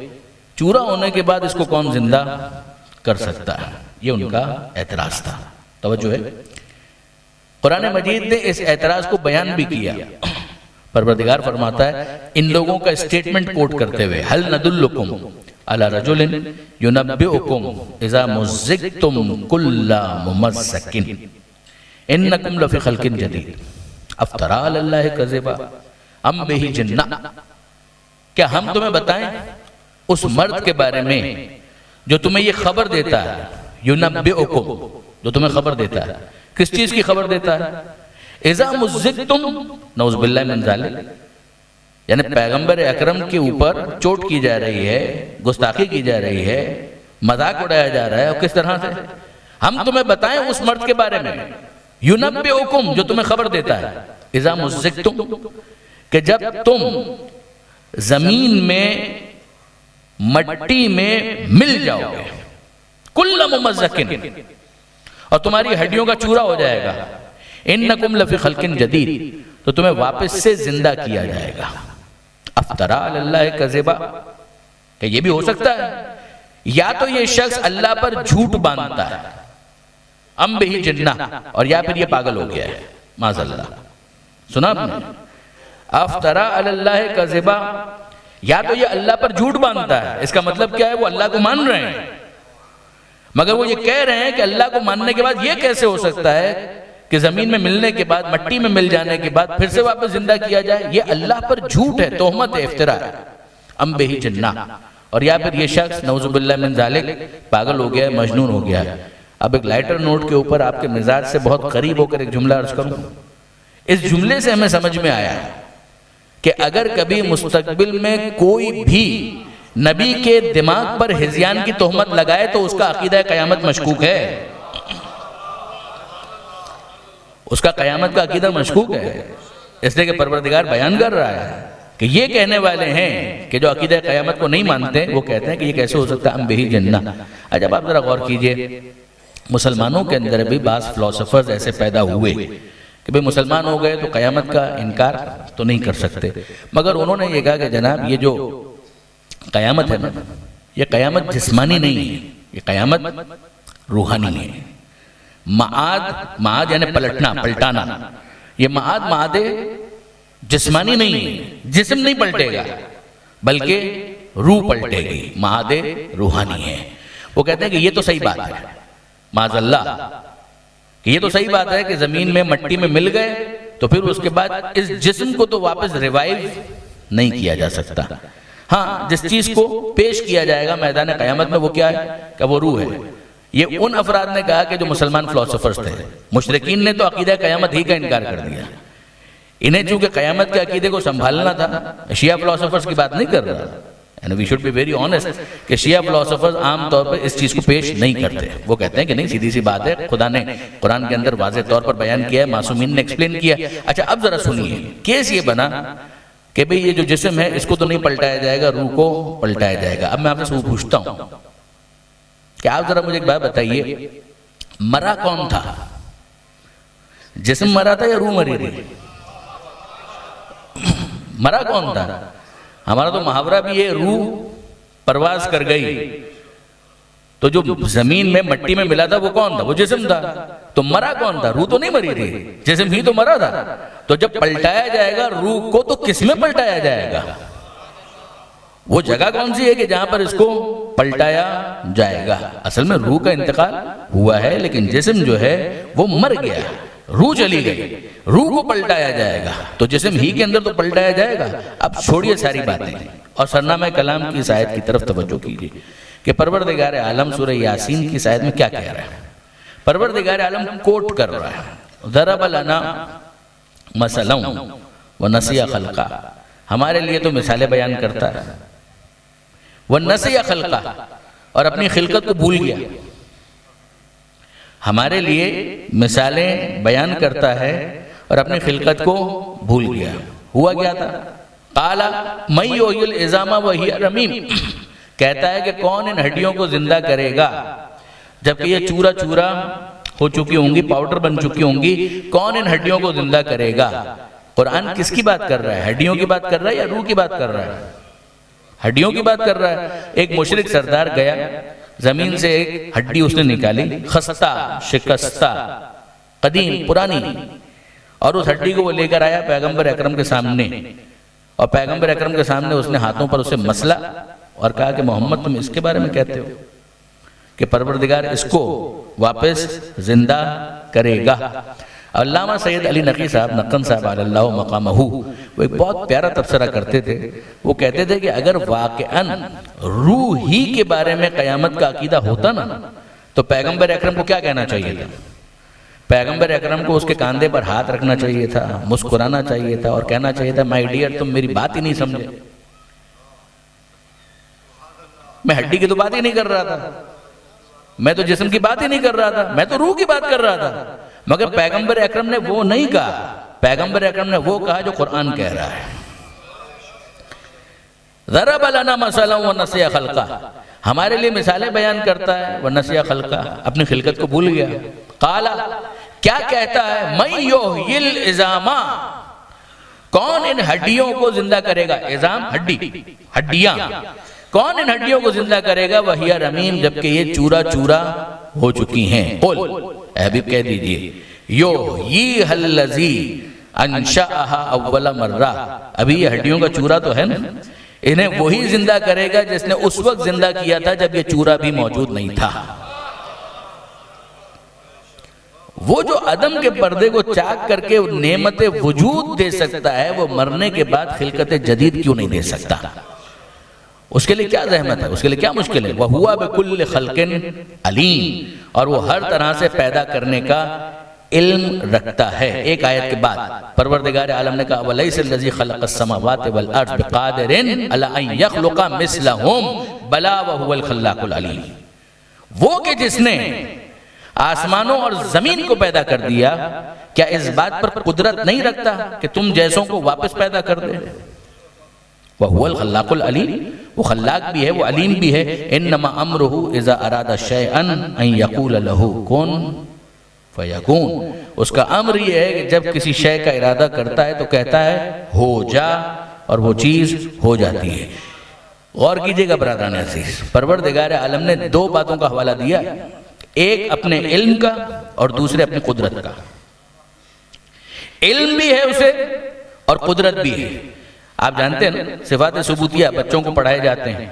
چورا ہونے کے بعد اس کو کون زندہ کر سکتا ہے؟ یہ ان کا اعتراض تھا. توجہ ہے، قرآن مجید نے اس اعتراض کو بیان بھی کیا. پروردگار فرماتا ہے ان لوگوں کا اسٹیٹمنٹ کوٹ کرتے ہوئے هل ندلکم علی رجل ینبئکم اذا مزقتم کل ممزق انکم لفی خلق جدید افتری علی اللہ کذبا ام بہ جنہ. کیا ہم تمہیں بتائیں اس مرد کے بارے میں جو تمہیں یہ خبر دیتا ہے، ینبئکم جو تمہیں خبر دیتا ہے، کس چیز کی خبر دیتا ہے؟ اذا مزقتم، نعوذ باللہ من ذالک، یعنی پیغمبر اکرم کے اوپر چوٹ کی جا رہی ہے، گستاخی کی جا رہی ہے، مذاق اڑایا جا رہا ہے. اور کس طرح سے؟ ہم تمہیں بتائیں اس مرد کے بارے میں ینبئکم جو تمہیں خبر دیتا ہے، اذا مزقتم کہ جب تم زمین میں مٹی میں مل جاؤ گے، کل ممزق اور تمہاری ہڈیوں کا چورا ہو جائے گا، انکم لفی خلق جدید تو تمہیں واپس سے زندہ کیا جائے گا. افتری علی اللہ کذبا، کہ یہ بھی ہو سکتا ہے یا تو یہ شخص اللہ پر جھوٹ باندھتا ہے، ام بہ جنہ اور یا پھر یہ پاگل ہو گیا ہے، معاذ اللہ. سنا آپ نے؟ افتری علی اللہ کذبا، یا تو یہ اللہ پر جھوٹ باندھتا ہے، اس کا مطلب کیا ہے؟ وہ اللہ کو مان رہے ہیں مگر وہ یہ کہہ رہے ہیں کہ اللہ کو ماننے کے بعد یہ کیسے ہو سکتا ہے کہ زمین میں ملنے کے بعد، مٹی میں مل جانے کے بعد پھر سے واپس زندہ کیا جائے؟ یہ اللہ پر جھوٹ ہے، تہمت ہے، افتراء ہے. ام بہ جنہ اور یا پھر یہ شخص نعوذ باللہ من ذالک پاگل ہو گیا ہے، مجنون ہو گیا ہے. اب ایک لائٹر نوٹ کے اوپر آپ کے مزاج سے بہت قریب ہو کر ایک جملہ عرض کروں. اس جملے سے ہمیں سمجھ میں آیا کہ اگر کبھی مستقبل میں کوئی بھی نبی کے دماغ پر ہذیان کی تہمت لگائے تو اس کا عقیدہ قیامت مشکوک ہے، اس کا قیامت کا عقیدہ مشکوک ہے. اس لیے کہ پروردگار بیان کر رہا ہے کہ یہ کہنے والے ہیں کہ جو عقیدہ قیامت کو نہیں مانتے وہ کہتے ہیں کہ یہ کیسے ہو سکتا ہے، ام بہ جنہ. جب آپ ذرا غور کیجئے، مسلمانوں کے اندر بھی بعض فلاسفرز ایسے پیدا ہوئے کہ بھئی مسلمان ہو گئے تو قیامت کا انکار تو نہیں کر سکتے، مگر انہوں نے یہ کہا کہ جناب یہ جو قیامت ہے نا، یہ قیامت جسمانی نہیں ہے، یہ قیامت روحانی ہے. معاد یعنی پلٹنا، پلٹانا، یہ معاد جسمانی نہیں ہے، جسم نہیں پلٹے گا بلکہ روح پلٹے گی، معاد روحانی ہے. وہ کہتے ہیں کہ یہ تو صحیح بات ہے، معاذ اللہ، کہ یہ تو صحیح بات ہے کہ زمین میں مٹی میں مل گئے تو پھر اس کے بعد اس جسم کو تو واپس ریوائیو نہیں کیا جا سکتا. ہاں جس چیز کو پیش کیا جائے گا میدان قیامت میں وہ کیا ہے کہ وہ روح ہے. یہ ان افراد نے کہا کہ جو مسلمان فلاسفرز تھے. مشرکین نے تو عقیدہ قیامت ہی کا انکار کر دیا. انہیں چونکہ قیامت کے عقیدے کو سنبھالنا تھا، شیعہ فلاسفرز کی بات نہیں کر رہا، یعنی we should be very honest کہ شیعہ فلاسفرز عام طور پر اس چیز کو پیش نہیں کرتے. وہ کہتے ہیں کہ نہیں، سیدھی سی بات ہے، خدا نے قرآن کے اندر واضح طور پر بیان کیا ہے، معصومین نے ایکسپلین کیا. اچھا اب ذرا سنیے، کیس یہ بنا کہ بھئی یہ جو جسم ہے اس کو تو نہیں پلٹایا جائے گا، روح کو پلٹایا جائے گا. اب میں آپ سے پوچھتا ہوں کہ آپ ذرا مجھے ایک بات بتائیے، مرا کون تھا؟ جسم مرا تھا یا روح مری تھی؟ مرا کون تھا؟ ہمارا تو محاورہ بھی ہے، روح پرواز کر گئی. تو جو زمین میں مٹی میں ملا تھا وہ کون تھا؟ وہ جسم تھا. تو مرا کون تھا؟ روح تو نہیں مری تھی، جسم ہی تو مرا تھا. تو جب پلٹایا جائے گا روح کو تو کس میں پلٹایا جائے گا؟ وہ جگہ کون سی ہے کہ جہاں پر اس کو پلٹایا جائے گا؟ اصل میں روح کا انتقال ہوا ہے لیکن جسم جو ہے وہ مر گیا، روح چلی گئی. روح کو پلٹایا جائے گا تو جسم ہی کے اندر تو پلٹایا جائے گا. اب چھوڑیے ساری باتیں اور سرنامہ کلام کی اس آیت کی طرف توجہ کیجیے کہ پروردگار عالم سورہ یاسین کی اس آیت میں کیا کہہ رہا ہے. پروردگار عالم کوٹ کر رہا ہے، ضرب لنا مثلا ونسی خلقا، ہمارے لیے تو مثالیں بیان کرتا ہے، ونسی خلقا اور اپنی خلقت کو بھول گیا. ہمارے لیے مثالیں بیان کرتا ہے اور اپنی خلقت کو بھول گیا. ہوا کیا تھا؟ قال من یحیی العظام وہی رمیم، کہتا ہے کہ کون ان ہڈیوں کو زندہ کرے گا جبکہ یہ چورا چورا ہو چکی ہوں گی، پاؤڈر بن چکی ہوں گی. کون ان ہڈیوں کو زندہ کرے گا؟ قرآن کس کی بات کر رہا ہے؟ ہڈیوں کی بات کر رہا ہے یا روح کی بات کر رہا ہے؟ ہڈیوں کی بات کر رہا ہے. ایک مشرک سردار گیا، زمین سے ایک ہڈی اس نے نکالی، خستہ شکستہ قدیم پرانی، اور اس ہڈی کو وہ لے کر آیا پیغمبر اکرم کے سامنے، اور پیغمبر اکرم کے سامنے اس نے ہاتھوں پر اسے مسلا اور کہا کہ محمد تم اس کے بارے میں کہتے ہو کہ پروردگار اس کو واپس زندہ کرے گا. علامہ سید علی نقی صاحب نقن صاحب علی اللہ مقامہ، وہ ایک بہت پیارا تبصرہ کرتے تھے. وہ کہتے تھے کہ اگر واقعاً روح ہی کے بارے میں قیامت کا عقیدہ ہوتا نا تو پیغمبر اکرم کو کیا کہنا چاہیے تھا؟ پیغمبر اکرم کو اس کے کاندھے پر ہاتھ رکھنا چاہیے تھا، مسکرانا چاہیے تھا اور کہنا چاہیے تھا مائی ڈیئر تم میری بات ہی نہیں سمجھے، میں ہڈی کی تو بات ہی نہیں کر رہا تھا، میں تو جسم کی بات ہی نہیں کر رہا تھا، میں تو روح کی بات کر رہا تھا. مگر پیغمبر اکرم نے وہ نہیں کہا، پیغمبر اکرم نے وہ کہا جو قرآن کہہ رہا ہے. ضرب لنا مثلا ونسی خلقہ، ہمارے لیے مثالیں بیان کرتا ہے، ونسی خلقہ، اپنی خلقت کو بھول گیا. قال کیا کہتا ہے؟ من یحیی العظام، کون ان ہڈیوں کو زندہ کرے گا؟ عظام ہڈی، ہڈیاں، کون ان ہڈیوں کو زندہ کرے گا؟ وہی رمیم، جبکہ یہ چورا چورا ہو چکی ہیں. قل، اے حبیب کہہ دیجئے، یحییھا الذی انشأھا اول مرہ، ابھی یہ ہڈیوں کا چورا تو ہے نا، انہیں وہی زندہ کرے گا جس نے اس وقت زندہ کیا تھا جب یہ چورا بھی موجود نہیں تھا. وہ جو عدم کے پردے کو چاک کر کے نعمت وجود دے سکتا ہے، وہ مرنے کے بعد خلقت جدید کیوں نہیں دے سکتا؟ اس کے لیے کیا زحمت ہے، اس کے لیے کیا مشکل ہے؟ وَهُوَ بِكُلِّ خَلْقٍ عَلِيمٌ، اور وہ ہر طرح سے پیدا کرنے کا علم رکھتا ہے. ایک آیت کے بعد پروردگار عالم نے کہا وَلَيْسَ الَّذِي خَلَقَ السَّمَاوَاتِ وَالْأَرْضَ بِقَادِرٍ عَلَىٰ أَن يَخْلُقَ مِثْلَهُمْ بَلَىٰ وَهُوَ الْخَلَّاقُ الْعَلِيمُ، وہ کہ جس نے آسمانوں اور زمین کو پیدا کر دیا، کیا اس بات پر قدرت نہیں رکھتا کہ تم جیسوں کو واپس پیدا کر دے؟ وَهُوَ الْخَلَّاقُ الْعَلِيمُ، وہ خلاق بھی ہے، وہ علیم بھی ہے. انما امرہ اذا اراد شیئا ان یقول لہ کن فیکون، اس کا امر یہ ہے کہ جب کسی شے کا ارادہ کرتا ہے تو کہتا ہے ہو جا، اور وہ چیز ہو جاتی ہے. غور کیجئے گا برادران عزیز، پروردگار عالم نے دو باتوں کا حوالہ دیا، ایک اپنے علم کا اور دوسرے اپنی قدرت کا. علم بھی ہے اسے اور قدرت بھی ہے. آپ جانتے ہیں نا صفات ثبوتیہ بچوں کو پڑھائے جاتے ہیں،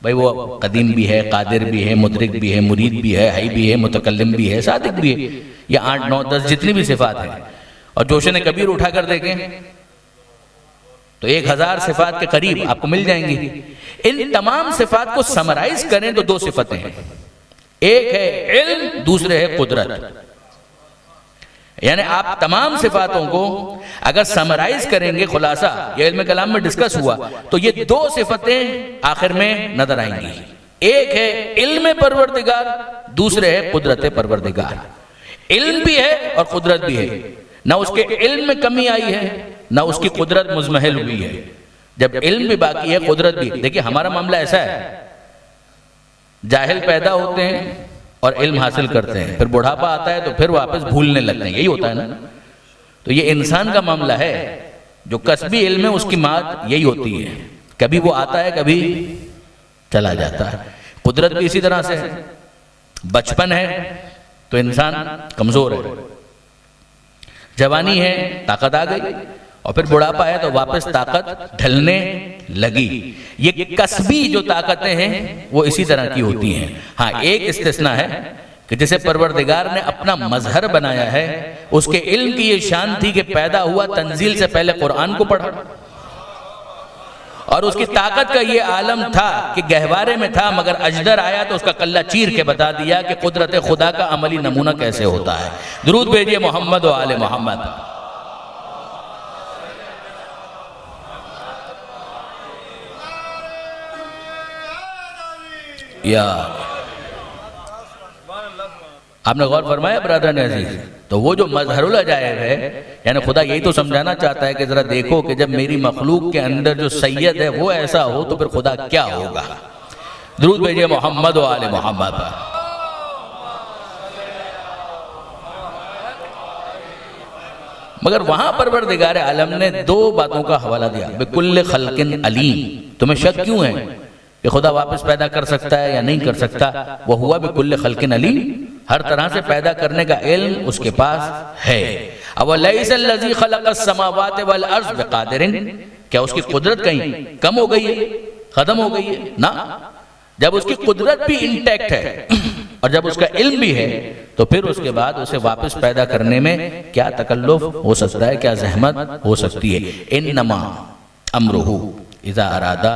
بھئی وہ قدیم بھی ہے، قادر بھی ہے، مدرک بھی ہے، مرید بھی ہے، حی بھی ہے، متکلم بھی ہے، صادق بھی ہے، یہ 8 9 10 جتنی بھی صفات ہیں. اور جوشن کبیر اٹھا کر دیکھیں تو 1000 صفات کے قریب آپ کو مل جائیں گی. ان تمام صفات کو سمرائز کریں تو 2 صفتیں ہیں، ایک ہے علم، دوسرے ہے قدرت. یعنی آپ تمام صفاتوں کو اگر سمرائز کریں گے، خلاصہ یہ علم کلام میں ڈسکس ہوا، تو یہ 2 صفتیں آخر میں نظر آئیں گی. ایک ہے علم پروردگار، دوسرے ہے قدرت پروردگار. علم بھی ہے اور قدرت بھی ہے، نہ اس کے علم میں کمی آئی ہے نہ اس کی قدرت مزمحل ہوئی ہے. جب علم بھی باقی ہے قدرت بھی. دیکھیں ہمارا معاملہ ایسا ہے، جاہل پیدا ہوتے ہیں اور علم حاصل کرتے ہیں، پھر بڑھاپا آتا ہے تو پھر واپس بھولنے لگتے ہیں، یہی ہوتا ہے نا. تو یہ انسان کا معاملہ ہے، جو کسبی علم ہے اس کی مات یہی ہوتی ہے، کبھی وہ آتا ہے کبھی چلا جاتا ہے. قدرت بھی اسی طرح سے ہے، بچپن ہے تو انسان کمزور ہے، جوانی ہے طاقت آ گئی، اور پھر بڑھاپا ہے تو واپس طاقت ڈھلنے لگی. یہ کسبی جو طاقتیں ہیں وہ اسی طرح کی ہوتی ہیں. ہاں ایک استثناء ہے کہ جسے پروردگار نے اپنا مظہر بنایا ہے، اس کے علم کی یہ شان تھی کہ پیدا ہوا تنزیل سے پہلے قرآن کو پڑھا، اور اس کی طاقت کا یہ عالم تھا کہ گہوارے میں تھا، مگر اجدر آیا تو اس کا کلہ چیر کے بتا دیا کہ قدرت خدا کا عملی نمونہ کیسے ہوتا ہے. درود بھیجئے محمد و آل محمد. یا آپ نے غور فرمایا برادران عزیز؟ تو وہ جو مظہر العجائب ہے، یعنی خدا یہی تو سمجھانا چاہتا ہے کہ ذرا دیکھو کہ جب میری مخلوق کے اندر جو سید ہے وہ ایسا ہو تو پھر خدا کیا ہوگا۔ درود بھیجئے محمد و آل محمد پر۔ مگر وہاں پروردگار عالم نے دو باتوں کا حوالہ دیا، بِكُلِّ خَلْقٍ عَلِيمٍ۔ تمہیں شک کیوں ہے کہ خدا واپس پیدا کر سکتا ہے یا نہیں کر سکتا؟ وَهُوَ بِكُلِّ خَلْقٍ عَلِيمٍ، ہر طرح سے پیدا کرنے کا علم اس کے پاس ہے۔ أَوَلَيْسَ الَّذِي خَلَقَ السَّمَاوَاتِ وَالْأَرْضَ بِقَادِرٍ، کیا اس کی قدرت کہیں کم ہو گئی ہے، ختم ہو گئی ہے؟ نہ، جب اس کی قدرت بھی انٹیکٹ ہے اور جب اس کا علم بھی ہے تو پھر اس کے بعد اسے واپس پیدا کرنے میں کیا تکلف ہو سکتا ہے، کیا زحمت ہو سکتی ہے؟ انما امرہ اذا ارادہ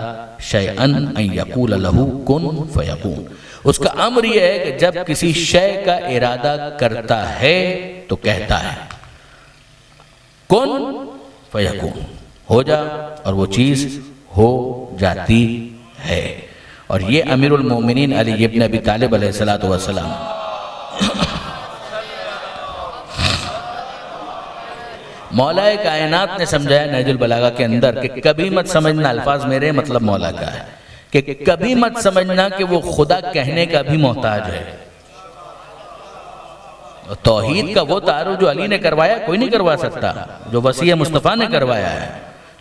شیئا ان یقول لہ کن فیکون، اس کا امر یہ ہے کہ جب کسی شے کا ارادہ کرتا ہے تو کہتا ہے کن فیکون، ہو جا، اور وہ چیز ہو جاتی ہے۔ اور یہ امیر المومنین علی ابن ابی طالب علیہ السلام مولا کائنات نے سمجھایا نہج البلاغہ کے اندر کہ کبھی مت سمجھنا، الفاظ میرے مطلب مولا کا ہے، کہ کبھی مت سمجھنا کہ وہ خدا کہنے کا بھی محتاج ہے۔ توحید کا وہ تعارف جو علی نے کروایا کوئی نہیں کروا سکتا، جو وسیع مصطفیٰ نے کروایا ہے،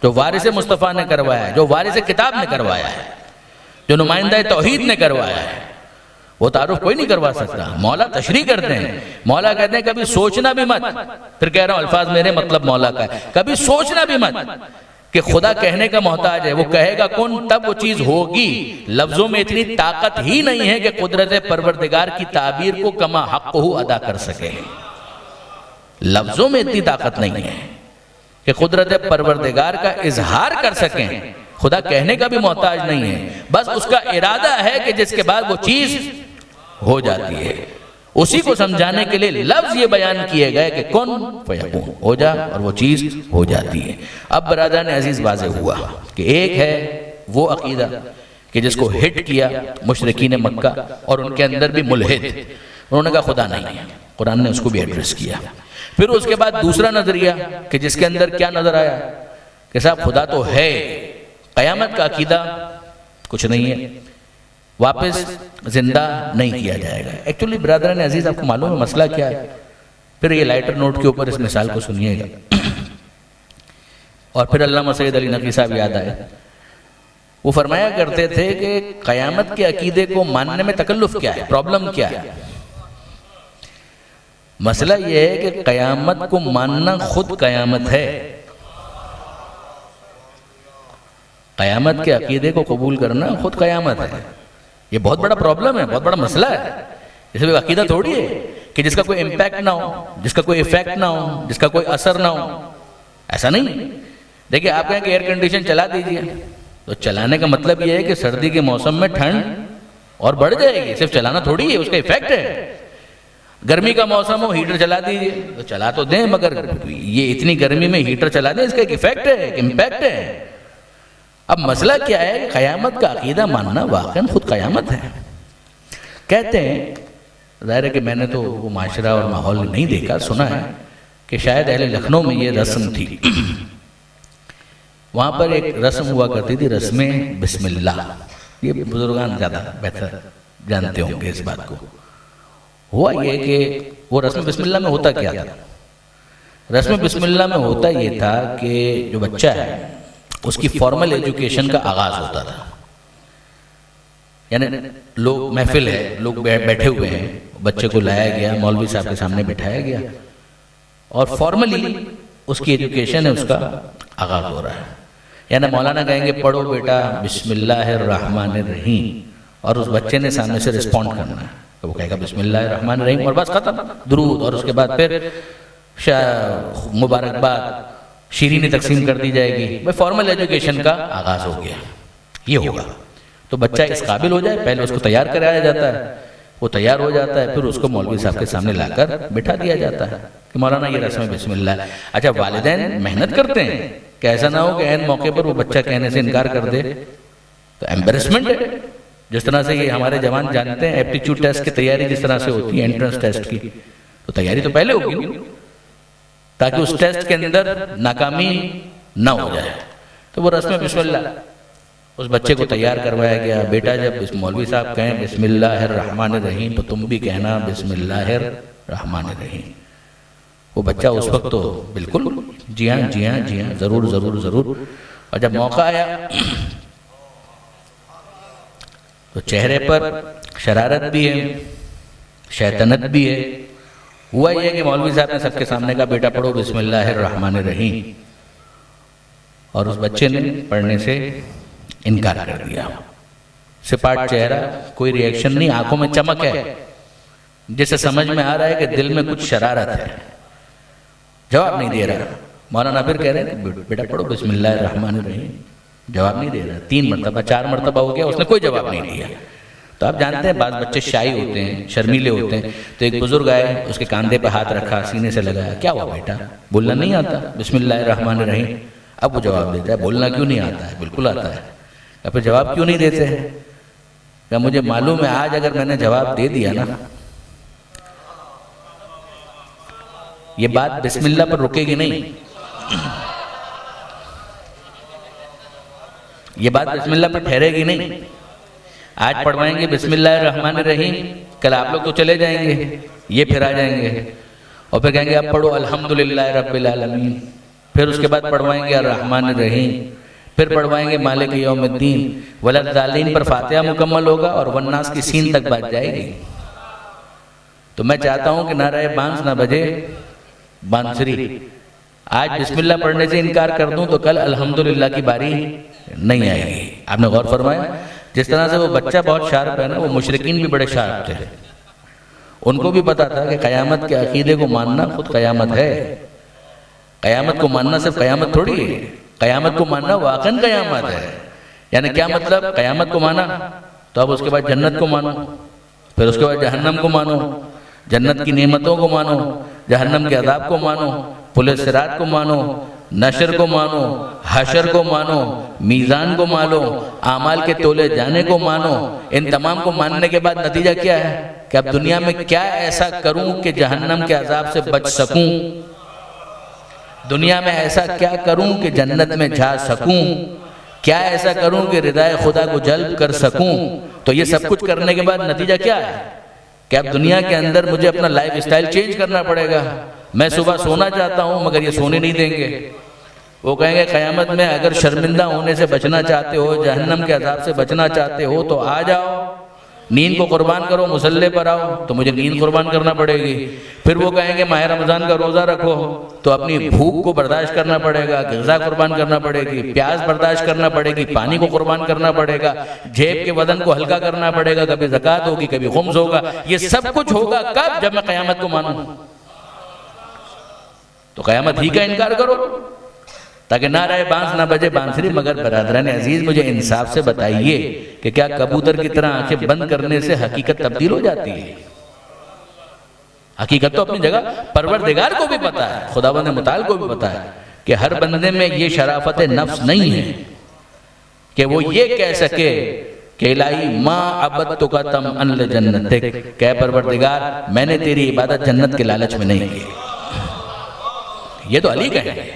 جو وارث مصطفیٰ نے کروایا ہے، جو وارث کتاب نے کروایا ہے، جو نمائندہ توحید نے کروایا ہے، وہ تعارف کوئی نہیں کروا سکتا۔ مولا تشریح کرتے ہیں، مولا کہتے ہیں کبھی سوچنا بھی مت، پھر کہہ رہا ہوں الفاظ میرے مطلب مولا کا ہے، کبھی سوچنا بھی مت کہ خدا کہنے کا محتاج ہے، وہ کہے گا کن تب وہ چیز ہوگی۔ لفظوں میں اتنی طاقت ہی نہیں ہے کہ قدرت پروردگار کی تعبیر کو کما حق ادا کر سکے، لفظوں میں اتنی طاقت نہیں ہے کہ قدرت پروردگار کا اظہار کر سکیں۔ خدا کہنے کا بھی محتاج نہیں ہے، بس اس کا ارادہ ہے کہ جس کے بعد وہ چیز ہو جاتی ہے۔ اسی کو سمجھانے کے لیے لفظ یہ بیان کیے گئے کہ کن فیکون، ہو جا، اور وہ چیز ہو جاتی ہے۔ اب برادران عزیز واضح ہوا کہ ایک ہے وہ عقیدہ کہ جس کو ہٹ کیا مشرکین مکہ اور ان کے اندر بھی ملحد، انہوں نے کہا خدا نہیں ہے، قرآن نے اس کو بھی ایڈریس کیا۔ پھر اس کے بعد دوسرا نظریہ کہ جس کے اندر کیا نظر آیا کہ صاحب خدا تو ہے، قیامت کا عقیدہ کچھ نہیں ہے، واپس زندہ نہیں کیا جائے گا۔ ایکچولی برادران عزیز آپ کو معلوم ہے مسئلہ کیا ہے؟ پھر یہ لائٹر نوٹ کے اوپر اس مثال کو سنیے گا، اور پھر علامہ سید علی نقوی صاحب یاد آئے۔ وہ فرمایا کرتے تھے کہ قیامت کے عقیدے کو ماننے میں تکلف کیا ہے، پرابلم کیا ہے؟ مسئلہ یہ ہے کہ قیامت کو ماننا خود قیامت ہے، قیامت کے عقیدے کو قبول کرنا خود قیامت ہے۔ یہ بہت بڑا پرابلم ہے، بہت بڑا مسئلہ ہے۔ اس میں عقیدہ تھوڑی ہے کہ جس کا کوئی امپیکٹ نہ ہو، جس کا کوئی ایفیکٹ نہ ہو، جس کا کوئی اثر نہ ہو، ایسا نہیں۔ دیکھیں آپ کہیں کہ ایئر کنڈیشن چلا دیجئے، تو چلانے کا مطلب یہ ہے کہ سردی کے موسم میں ٹھنڈ اور بڑھ جائے گی، صرف چلانا تھوڑی ہے، اس کا ایفیکٹ ہے۔ گرمی کا موسم ہو، ہیٹر چلا دیجئے، تو چلا تو دیں، مگر یہ اتنی گرمی میں ہیٹر چلا دیں، اس کا ایک ایفیکٹ ہے، ایک امپیکٹ ہے۔ اب مسئلہ کیا ہے؟ قیامت کا عقیدہ ماننا واقعاً خود قیامت ہے۔ کہتے ہیں، ظاہر ہے کہ میں نے تو وہ معاشرہ اور ماحول نہیں دیکھا، سنا ہے کہ شاید اہل لکھنؤ میں یہ رسم تھی، وہاں پر ایک رسم ہوا کرتی تھی، رسم بسم اللہ۔ یہ بزرگان زیادہ بہتر جانتے ہوں گے اس بات کو۔ ہوا یہ کہ وہ رسم بسم اللہ میں ہوتا کیا تھا؟ رسم بسم اللہ میں ہوتا یہ تھا کہ جو بچہ ہے اس کی فارمل ایجوکیشن کا آغاز ہوتا تھا، یعنی لوگ محفل ہے، لوگ بیٹھے ہوئے ہیں، بچے کو لایا گیا، مولوی صاحب کے سامنے بٹھایا گیا، اور فارملی اس کی ایجوکیشن ہے، اس کا آغاز ہو رہا ہے۔ یعنی مولانا کہیں گے پڑھو بیٹا بسم اللہ الرحمن الرحیم، اور اس بچے نے سامنے سے رسپونڈ کرنا ہے، تو وہ کہے گا بسم اللہ الرحمن الرحیم، اور بس ختم، درود، اور اس کے بعد پھر مبارکباد شیرینی تقسیم کر دی جائے گی۔ فارمل ایجوکیشن کا آغاز ہو گیا، یہ ہوگا۔ تو بچہ اس قابل ہو جائے، پہلے اس کو تیار کرایا جاتا ہے، وہ تیار ہو جاتا ہے، پھر اس کو مولوی صاحب کے سامنے لا کر بٹھا دیا جاتا ہے کہ مولانا یہ رسم بسم اللہ۔ اچھا والدین محنت کرتے ہیں کہ ایسا نہ ہو کہ عین موقع پر وہ بچہ کہنے سے انکار کر دے، تو ایمبیرسمنٹ ہے۔ جس طرح سے یہ ہمارے جوان جانتے ہیں ایپٹیچیوڈ ٹیسٹ کی تیاری جس طرح سے ہوتی ہے انٹرنس ٹیسٹ کی، تو تیاری تو پہلے ہوگی تاکہ اس ٹیسٹ کے اندر ناکامی نہ ہو جائے. تو وہ رسم بسم اللہ اس بچے کو تیار کروایا گیا. بیٹا جب مولوی صاحب کہیں بسم اللہ الرحمن الرحیم تو تم بھی کہنا بسم اللہ الرحمن الرحیم. وہ بچہ اس وقت تو بالکل جی ہاں جی ہاں جی ہاں ضرور ضرور ضرور. اور جب موقع آیا تو چہرے پر شرارت بھی ہے، شیطنت بھی ہے. ہوا یہ کہ مولوی صاحب نے سب کے سامنے کہا بیٹا پڑھو بسم اللہ الرحمن الرحیم، اور اس بچے نے پڑھنے سے انکار کر دیا. سپاٹ چہرہ، کوئی ری ایکشن نہیں، آنکھوں میں چمک ہے جسے سمجھ میں آ رہا ہے کہ دل میں کچھ شرارت ہے. جواب نہیں دے رہا. مولانا پھر کہہ رہے ہیں بیٹا پڑھو بسم اللہ الرحمن الرحیم. جواب نہیں دے رہا. 3 مرتبہ 4 مرتبہ ہو گیا، اس نے کوئی جواب نہیں دیا. تو آپ جانتے ہیں بعض بچے شائی ہوتے ہیں، شرمیلے ہوتے ہیں. تو ایک بزرگ آئے، اس کے کاندھے پہ ہاتھ رکھا، سینے سے لگایا. کیا ہوا بیٹا، بولنا نہیں آتا بسم اللہ الرحمن الرحیم؟ اب وہ جواب دیتا ہے بولنا کیوں نہیں آتا ہے؟ بالکل آتا ہے. پھر جواب کیوں نہیں دیتے ہیں؟ کہ مجھے معلوم ہے آج اگر میں نے جواب دے دیا نا یہ بات بسم اللہ پر رکے گی نہیں. یہ بات بسم اللہ پر ٹھہرے گی نہیں. آج پڑھوائیں گے بسم اللہ الرحمن الرحیم، کل آپ لوگ تو چلے جائیں گے، یہ پھر آ جائیں گے اور پھر کہیں گے اب پڑھو الحمدللہ رب العالمین. پھر اس کے بعد پڑھوائیں گے الرحمن الرحیم، پھر پڑھوائیں گے مالک یوم الدین، وللضالین پر فاتحہ مکمل ہوگا اور والناس کی سین تک بات جائے گی. تو میں چاہتا ہوں کہ نعرہ بانس نہ بجے بانسری. آج بسم اللہ پڑھنے سے انکار کر دوں تو کل الحمدللہ کی باری نہیں آئے گی. آپ نے غور فرمایا جس طرح سے وہ بچہ بہت شارپ ہے نا، وہ مشرکین بھی بڑے شارپ تھے. ان کو بھی پتا تھا کہ قیامت کے عقیدے کو ماننا خود قیامت ہے. قیامت کو ماننا صرف قیامت تھوڑی ہے، قیامت کو ماننا واقعاً قیامت ہے. یعنی کیا مطلب؟ قیامت کو مانا تو اب اس کے بعد جنت کو مانو، پھر اس کے بعد جہنم کو مانو، جنت کی نعمتوں کو مانو، جہنم کے عذاب کو مانو، پل صراط کو مانو، نشر کو مانو، حشر کو مانو، میزان کو مانو، اعمال کے تولے جانے کو مانو. ان تمام کو ماننے کے بعد نتیجہ کیا ہے کہ اب دنیا میں کیا ایسا کروں کہ جہنم کے عذاب سے بچ سکوں؟ دنیا میں ایسا کیا کروں کہ جنت میں جا سکوں؟ کیا ایسا کروں کہ رضائے خدا کو جلب کر سکوں؟ تو یہ سب کچھ کرنے کے بعد نتیجہ کیا ہے کہ اب دنیا کے اندر مجھے اپنا لائف اسٹائل چینج کرنا پڑے گا. میں صبح سونا چاہتا ہوں مگر یہ سونے نہیں دیں گے. وہ کہیں گے قیامت میں اگر شرمندہ ہونے سے بچنا چاہتے ہو، جہنم کے عذاب سے بچنا چاہتے ہو تو آ جاؤ، نیند کو قربان کرو، مصلی پر آؤ. تو مجھے نیند قربان کرنا پڑے گی. پھر وہ کہیں گے ماہ رمضان کا روزہ رکھو تو اپنی بھوک کو برداشت کرنا پڑے گا، غذا قربان کرنا پڑے گی، پیاس برداشت کرنا پڑے گی، پانی کو قربان کرنا پڑے گا، جیب کے وزن کو ہلکا کرنا پڑے گا، کبھی زکوٰۃ ہوگی کبھی خمس ہوگا. یہ سب کچھ ہوگا کب؟ جب میں قیامت کو مانوں. تو قیامت ہی کا انکار کرو تاکہ نعرہ بانس نہ بجے بانسری. مگر برادران عزیز مجھے انصاف سے بتائیے کہ کیا کبوتر کی طرح آنکھیں بند کرنے سے حقیقت تبدیل ہو جاتی ہے؟ حقیقت تو اپنی جگہ پروردگار کو بھی پتا ہے، خداوند متعال کو بھی پتا ہے کہ ہر بندے میں یہ شرافت نفس نہیں ہے کہ وہ یہ کہہ سکے کہ الہی ما عبدتک طمعا لجنتک، کہ پروردگار میں نے تیری عبادت جنت کے لالچ میں نہیں کی. یہ تو علی کہیں گے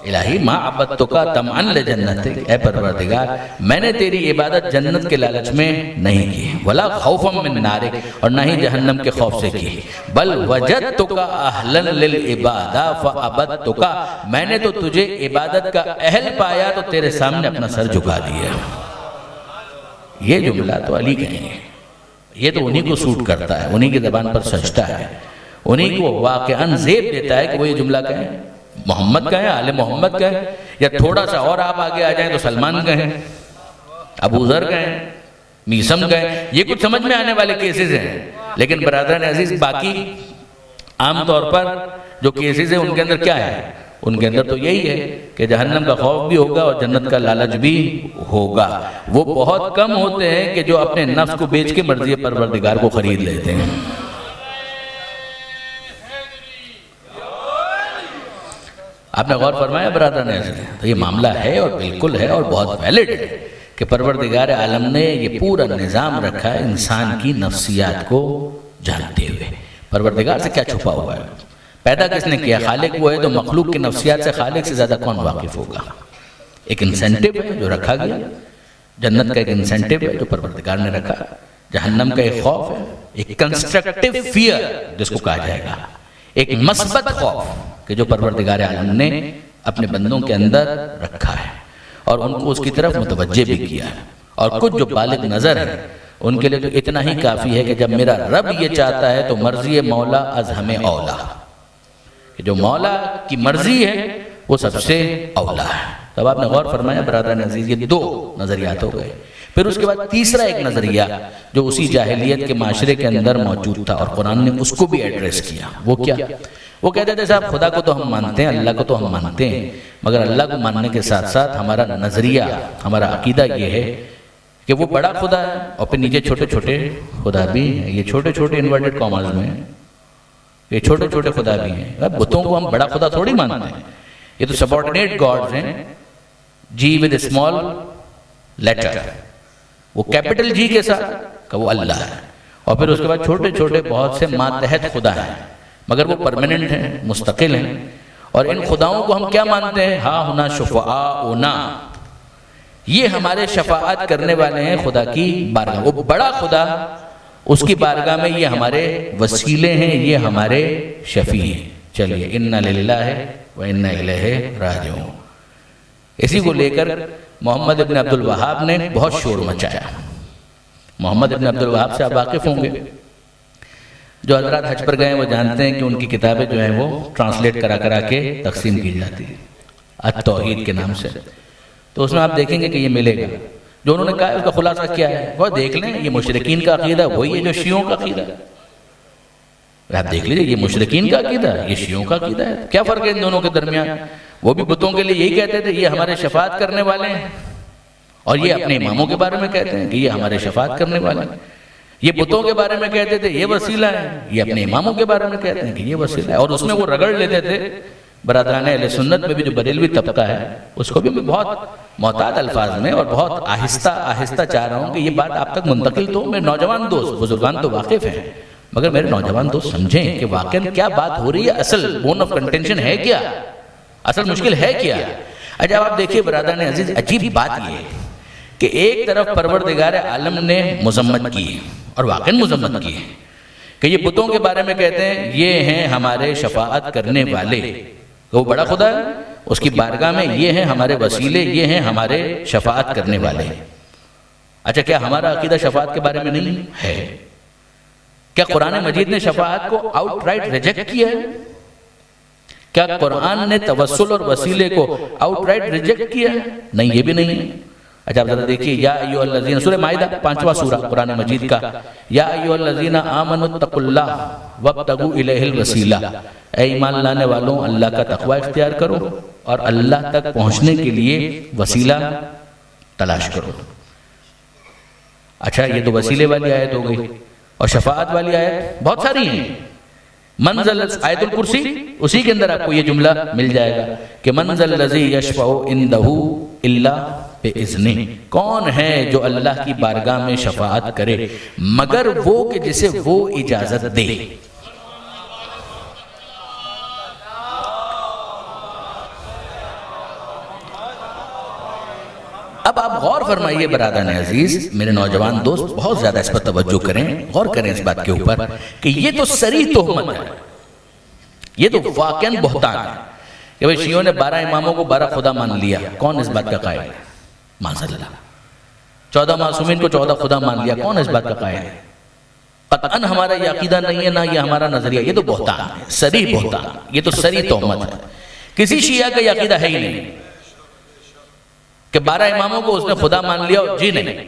الہی ما عبدتک طمعا لجنتک، اے پروردگار میں نے تیری عبادت جنت کے لالچ میں نہیں کی، ولا خوفا من نارک، اور نہ ہی جہنم کے خوف سے کی، بل وجدتک اہلا للعبادہ فعبدتک، میں نے تو تجھے عبادت کا اہل پایا تو تیرے سامنے اپنا سر جھکا دیا. یہ جملہ تو علی کہیں گے. یہ تو انہی کو سوٹ کرتا ہے، انہی کی زبان پر سجتا ہے، انہی کو واقعاً زیب دیتا ہے کہ وہ یہ جملہ کہیں. محمد کہیں، آل محمد کہیں، یا تھوڑا سا اور آپ آگے آ جائیں تو سلمان کہیں، ابو ذر کہیں، میسم کہیں. یہ کچھ سمجھ میں آنے والے کیسز ہیں. لیکن برادران عزیز باقی عام طور پر جو کیسز ہیں ان کے اندر کیا ہے؟ ان کے اندر تو یہی ہے کہ جہنم کا خوف بھی ہوگا اور جنت کا لالچ بھی ہوگا. وہ بہت کم ہوتے ہیں کہ جو اپنے نفس کو بیچ کے مرضی پروردگار کو خرید لیتے ہیں. آپ نے غور فرمایا برادران عزیز؟ تو یہ معاملہ ہے اور بالکل ہے اور بہت ویلڈ ہے کہ پروردگار عالم نے یہ پورا نظام رکھا ہے انسان کی نفسیات کو جانتے ہوئے۔ پروردگار سے کیا چھپا ہوا ہے؟ پیدا کس نے کیا؟ خالق وہ ہے، تو مخلوق کی نفسیات سے خالق سے زیادہ کون واقف ہوگا؟ ایک انسینٹیو ہے جو رکھا گیا، جنت کا ایک انسینٹیو ہے جو پروردگار نے رکھا، جہنم کا ایک خوف ہے، ایک کنسٹرکٹیو فیئر جس کو کہا جائے گا، ایک مثبت خوف کہ جو پروردگار عالم نے اپنے بندوں کے اندر رکھا ہے اور ان کو اس کی طرف متوجہ بھی کیا ہے۔ اور کچھ جو بالغ نظر ہے ان کے لیے تو اتنا ہی کافی ہے کہ جب میرا رب یہ چاہتا ہے تو مرضی مولا از ہمیں اولا، کہ جو مولا کی مرضی ہے وہ سب سے اولا ہے۔ تب آپ نے غور فرمایا برادران عزیز، یہ دو نظریات ہو گئے۔ پھر اس کے بعد تیسرا ایک نظریہ جو اسی جاہلیت کے معاشرے کے اندر موجود تھا اور قرآن نے اس کو بھی ایڈریس کیا، وہ کیا؟ وہ کہتے تھے صاحب خدا کو تو ہم مانتے ہیں، اللہ کو تو ہم مانتے ہیں، مگر اللہ کو ماننے کے ساتھ ساتھ ہمارا نظریہ، ہمارا عقیدہ یہ ہے کہ وہ بڑا خدا ہے اور پھر نیچے چھوٹے چھوٹے خدا بھی ہیں۔ یہ چھوٹے چھوٹے انورٹڈ کامرز میں یہ چھوٹے چھوٹے خدا بھی ہیں۔ بتوں کو ہم بڑا خدا تھوڑی مانتے ہیں، یہ تو سبارڈینیٹ گاڈز ہیں، جی ود اسمال لیٹر، وہ کیپٹل جی کے ساتھ کہ وہ اللہ ہے، اور پھر اس کے بعد چھوٹے چھوٹے بہت سے ماتحت خدا ہیں، مگر وہ پرماننٹ ہیں، مستقل ہیں۔ اور ان خداؤں کو ہم کیا مانتے ہیں؟ ہاں ہونا شفعاؤنا، یہ ہمارے شفاعت کرنے والے ہیں خدا کی بارگاہ۔ وہ بڑا خدا، اس کی بارگاہ میں یہ ہمارے وسیلے ہیں، یہ ہمارے شفیع ہیں۔ چلیے انا للہ و انا الیہ راجعون، اسی کو لے کر محمد ابن عبد الوہاب نے بہت شور مچایا۔ محمد ابن عبد الوہاب سے آپ واقف ہوں گے، جو حضرات حج پر گئے وہ جانتے ہیں کہ ان کی کتابیں جو ہیں وہ ٹرانسلیٹ کرا کے تقسیم کی جاتی ہیں التوحید کے نام سے، تو اس میں آپ دیکھیں گے کہ یہ ملے گا جو انہوں نے کہا ہے اس کا خلاصہ کیا ہے، وہ دیکھ لیں۔ یہ مشرکین کا عقیدہ وہی ہے جو شیعوں کا عقیدہ ہے، آپ دیکھ لیجئے، یہ مشرکین کا عقیدہ ہے، یہ شیعوں کا عقیدہ ہے۔ کیا فرق ہے ان دونوں کے درمیان؟ وہ بھی بتوں کے لیے یہی کہتے تھے یہ ہمارے شفاعت کرنے والے ہیں، اور یہ اپنے اماموں کے بارے میں کہتے ہیں کہ یہ ہمارے شفاعت کرنے والے ہیں۔ یہ بتوں کے بارے میں کہتے تھے یہ وسیلہ ہے، یہ اپنے اماموں کے بارے میں کہتے ہیں کہ یہ وسیلہ ہے، اور اس میں وہ رگڑ لیتے تھے۔ برادران اہل سنت میں بھی جو بریلوی طبقہ ہے اس کو بھی میں بہت محتاط الفاظ میں اور بہت آہستہ آہستہ چاہ رہا ہوں کہ یہ بات آپ تک منتقل تو میرے نوجوان دوست بزرگان تو واقف ہیں، مگر میرے نوجوان دوست سمجھیں کہ واقعاً کیا بات ہو رہی ہے، اصل بون آف کنٹینشن ہے کیا، اصل مشکل ہے کیا۔ جب آپ دیکھیے برادران عزیز، عجیب بات یہ ہے کہ ایک طرف پروردگار عالم نے مذمت کی اور واقعاً مذمت کی ہے کہ یہ بتوں کے بارے میں کہتے ہیں یہ ہیں ہمارے شفاعت کرنے والے، وہ بڑا خدا ہے، اس کی بارگاہ میں یہ ہیں ہمارے وسیلے، یہ ہیں ہمارے شفاعت کرنے والے۔ اچھا کیا ہمارا عقیدہ شفاعت کے بارے میں نہیں ہے؟ کیا قرآن مجید نے شفاعت کو آؤٹ رائٹ ریجیکٹ کیا ہے؟ کیا قرآن نے توسل اور وسیلے کو آؤٹ رائٹ ریجیکٹ کیا ہے؟ نہیں، یہ بھی نہیں ہے۔ اچھا آپ ذرا دیکھیے، یا ایھا الذین، سورہ مائدہ 5واں سورہ قرآن مجید کا، یا ایھا الذین آمنوا اتقوا اللہ وابتغوا الیہ الوسیلہ، اے ایمان لانے والوں اللہ کا تقوی اختیار کرو اور اللہ تک پہنچنے کے لیے وسیلہ تلاش کرو۔ اچھا یہ تو وسیلے والی آیت ہو گئی، اور شفاعت والی آیت بہت ساری ہیں۔ منزل آیت الکرسی، اسی کے اندر آپ کو یہ جملہ مل جائے گا کہ منزل الذی یشفع عندہ الا بإذنہ، کون ہے جو اللہ کی بارگاہ میں شفاعت کرے مگر وہ کہ جسے وہ اجازت دے۔ اب آپ غور فرمائیے برادران عزیز، میرے نوجوان دوست بہت زیادہ اس پر توجہ کریں، غور کریں اس بات کے اوپر کہ یہ تو صریح تہمت ہے، یہ تو واقعاً بہتان ہے کہ بھئی شیعوں نے 12 اماموں کو 12 خدا مان لیا۔ کون اس بات کا قائل ہے؟ معاذ اللہ۔ 14 معصومین کو 14 خدا مان لیا، کون اس بات کا قائل ہے؟ قطعاً ہمارا یہ عقیدہ نہیں ہے، نہ یہ ہمارا نظریہ، یہ تو بہتان ہے، صریح بہتان، یہ تو صریح تہمت ہے۔ کسی شیعہ کا یہ عقیدہ ہے ہی نہیں کہ 12 اماموں کو اس نے خدا مان لیا، جی نہیں۔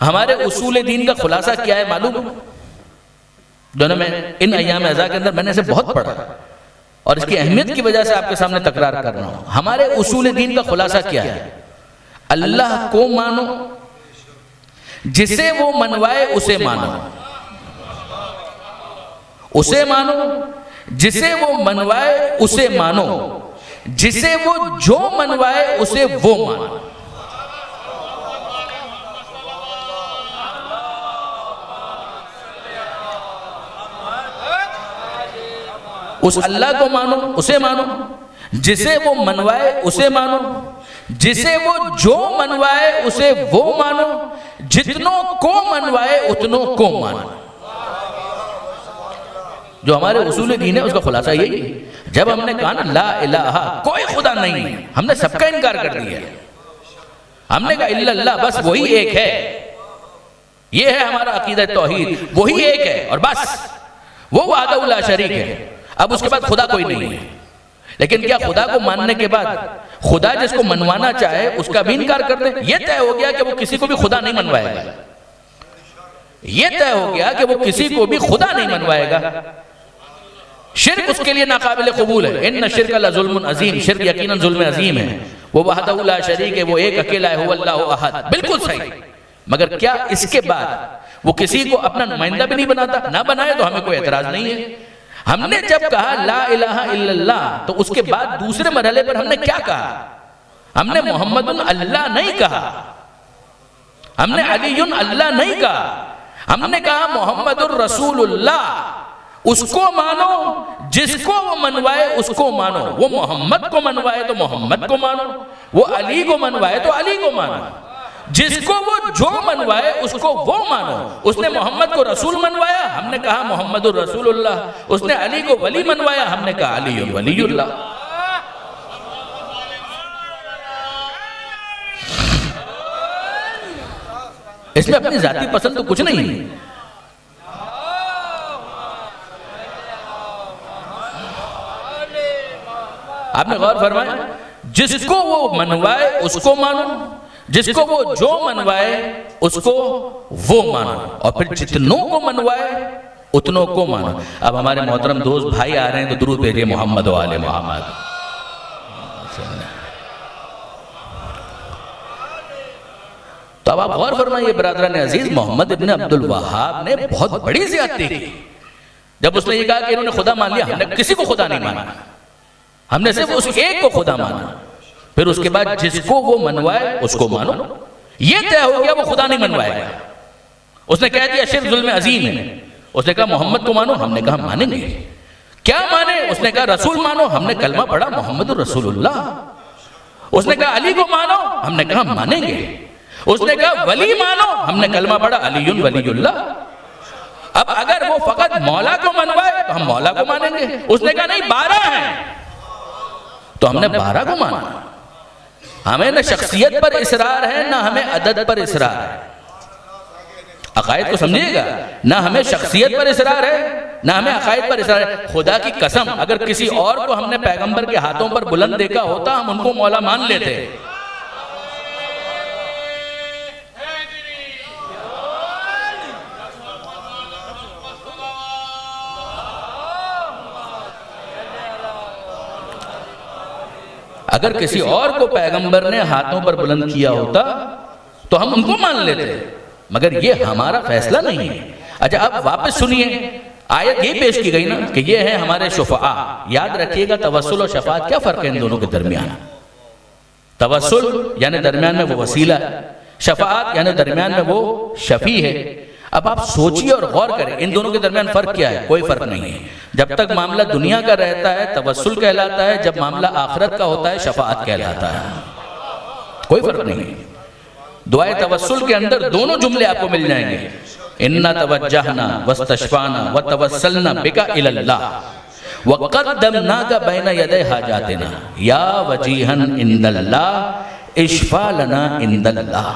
ہمارے اصول دین کا خلاصہ کیا ہے معلوم؟ جو میں ان ایام اعزاء کے اندر میں نے اسے بہت پڑھا اور اس کی اہمیت کی وجہ سے آپ کے سامنے تکرار کر رہا ہوں۔ ہمارے اصول دین کا خلاصہ کیا ہے؟ اللہ کو مانو، جسے وہ منوائے اسے مانو، اسے مانو جسے وہ منوائے اسے مانو، جسے وہ جو منوائے اسے وہ مانو۔ اس اللہ کو مانو، اسے مانو، جسے وہ منوائے اسے مانو، جسے وہ جو منوائے اسے وہ مانو، جتنوں کو منوائے اتنوں کو مانو۔ جو ہمارے اصول دین ہے اس کا خلاصہ یہی ہے۔ جب ہم نے کہا نا لا الہ، کوئی خدا نہیں ہے، ہم نے سب کا انکار کر دیا۔ ہم نے کہا الا اللہ، بس وہی ایک ہے، یہ ہے ہمارا عقیدہ توحید، وہی ایک ہے اور بس، وہ وحدہ لا شریک ہے۔ اب اس کے بعد خدا کوئی نہیں ہے۔ لیکن کیا خدا کو ماننے کے بعد خدا جس کو منوانا چاہے اس کا بھی انکار کر دیں؟ یہ طے ہو گیا کہ وہ کسی کو بھی خدا نہیں منوائے گا، یہ طے ہو گیا کہ وہ کسی کو بھی خدا نہیں منوائے گا۔ شرک اس کے لیے ناقابل قبول ہے، ان شرک لظلم عظیم، شرک یقیناً ظلم عظیم ہے۔ وہ وحدہ لا شریک ہے، وہ ایک اکیلا ہے، هو اللہ احد، بالکل صحیح۔ مگر کیا اس کے بعد وہ کسی کو اپنا نمائندہ بھی نہیں بناتا؟ نہ بنائے تو ہمیں کوئی اعتراض نہیں ہے۔ ہم نے جب کہا لا الہ الا اللہ تو اس کے بعد دوسرے مرحلے پر ہم نے کیا کہا؟ ہم نے محمد اللہ نہیں کہا، ہم نے علی اللہ نہیں کہا، ہم نے کہا محمد الرسول اللہ۔ اس کو مانو، جس کو وہ منوائے اس کو مانو۔ وہ محمد کو منوائے تو محمد کو مانو، وہ علی کو منوائے تو علی کو مانو، جس کو وہ جو منوائے اس کو وہ مانو۔ اس نے محمد کو رسول منوایا، ہم نے کہا محمد الرسول اللہ۔ اس نے علی کو ولی منوایا، ہم نے کہا علی ولی اللہ۔ اس میں اپنی ذاتی پسند تو کچھ نہیں ہے۔ آپ نے غور فرمایا، جس کو وہ منوائے اس کو مانو، جس کو وہ جو منوائے اس کو وہ مانو، اور پھر جتنوں کو منوائے اتنوں کو مانو۔ اب ہمارے محترم دوست بھائی آ رہے ہیں تو درود بھیجئے محمد و آل محمد۔ تو اب آپ غور فرمائیے برادران عزیز، محمد ابن عبد الوہاب نے بہت بڑی زیادتی کی جب اس نے یہ کہا کہ انہوں نے خدا مان لیا۔ ہم نے کسی کو خدا نہیں مانا، ہم نے صرف اس ایک کو خدا مانا۔ پھر اس کے بعد جس کو وہ منوائے اس کو مانو، یہ طے ہو گیا وہ خدا نہیں منوائے گا۔ اس نے کہہ دیا شرک ظلم عظیم ہے۔ اس نے کہا محمد کو مانو، ہم نے کہا مانیں گے۔ کیا مانے؟ اس نے کہا رسول مانو، ہم نے کلمہ پڑھا محمد الرسول اللہ۔ اس نے کہا علی کو مانو، ہم نے کہا مانیں گے۔ اس نے کہا ولی مانو، ہم نے کلمہ پڑھا علی ولی اللہ۔ اب اگر وہ فقط مولا کو منوائے تو ہم مولا کو مانیں گے۔ اس نے کہا نہیں 12 ہیں تو ہم نے 12 کو مانا۔ ہمیں نہ شخصیت پر اصرار ہے نہ ہمیں عدد پر اصرار ہے۔ عقائد کو سمجھیے گا، نہ ہمیں شخصیت پر اصرار ہے نہ ہمیں عقائد پر اصرار ہے۔ خدا کی قسم اگر کسی اور کو ہم نے پیغمبر کے ہاتھوں پر بلند دیکھا ہوتا ہم ان کو مولا مان لیتے۔ اگر کسی اور کو پیغمبر نے ہاتھوں پر بلند کیا ہوتا تو ہم ان کو مان لیتے، مگر یہ ہمارا فیصلہ نہیں ہے۔ اچھا اب واپس سنیے، آیت یہ پیش کی گئی نا کہ یہ ہیں ہمارے شفعاء۔ یاد رکھیے گا توسل اور شفاعت کیا فرق ہے ان دونوں کے درمیان؟ توسل یعنی درمیان میں وہ وسیلہ ہے، شفاعت یعنی درمیان میں وہ شفیع ہے۔ اب آپ سوچیے اور غور کریں ان دونوں کے درمیان فرق کیا ہے؟ کوئی فرق نہیں ہے۔ جب تک معاملہ دنیا کا رہتا ہے توسل کہلاتا ہے، جب معاملہ آخرت کا ہوتا ہے شفاعت کہلاتا ہے۔ کوئی فرق نہیں ہے۔ دعائے توسل کے اندر دونوں جملے آپ کو مل جائیں گے، اِنَّا تَوَجَّهْنَا وَاسْتَشْفَعْنَا وَتَوَسَّلْنَا بِكَ إِلَى اللَّهِ وَقَدَّمْنَاكَ بَيْنَ يَدَيْ حَاجَاتِنَا يَا وَجِيهًا عِنْدَ اللَّهِ اشْفَعْ لَنَا عِنْدَ اللَّهِ۔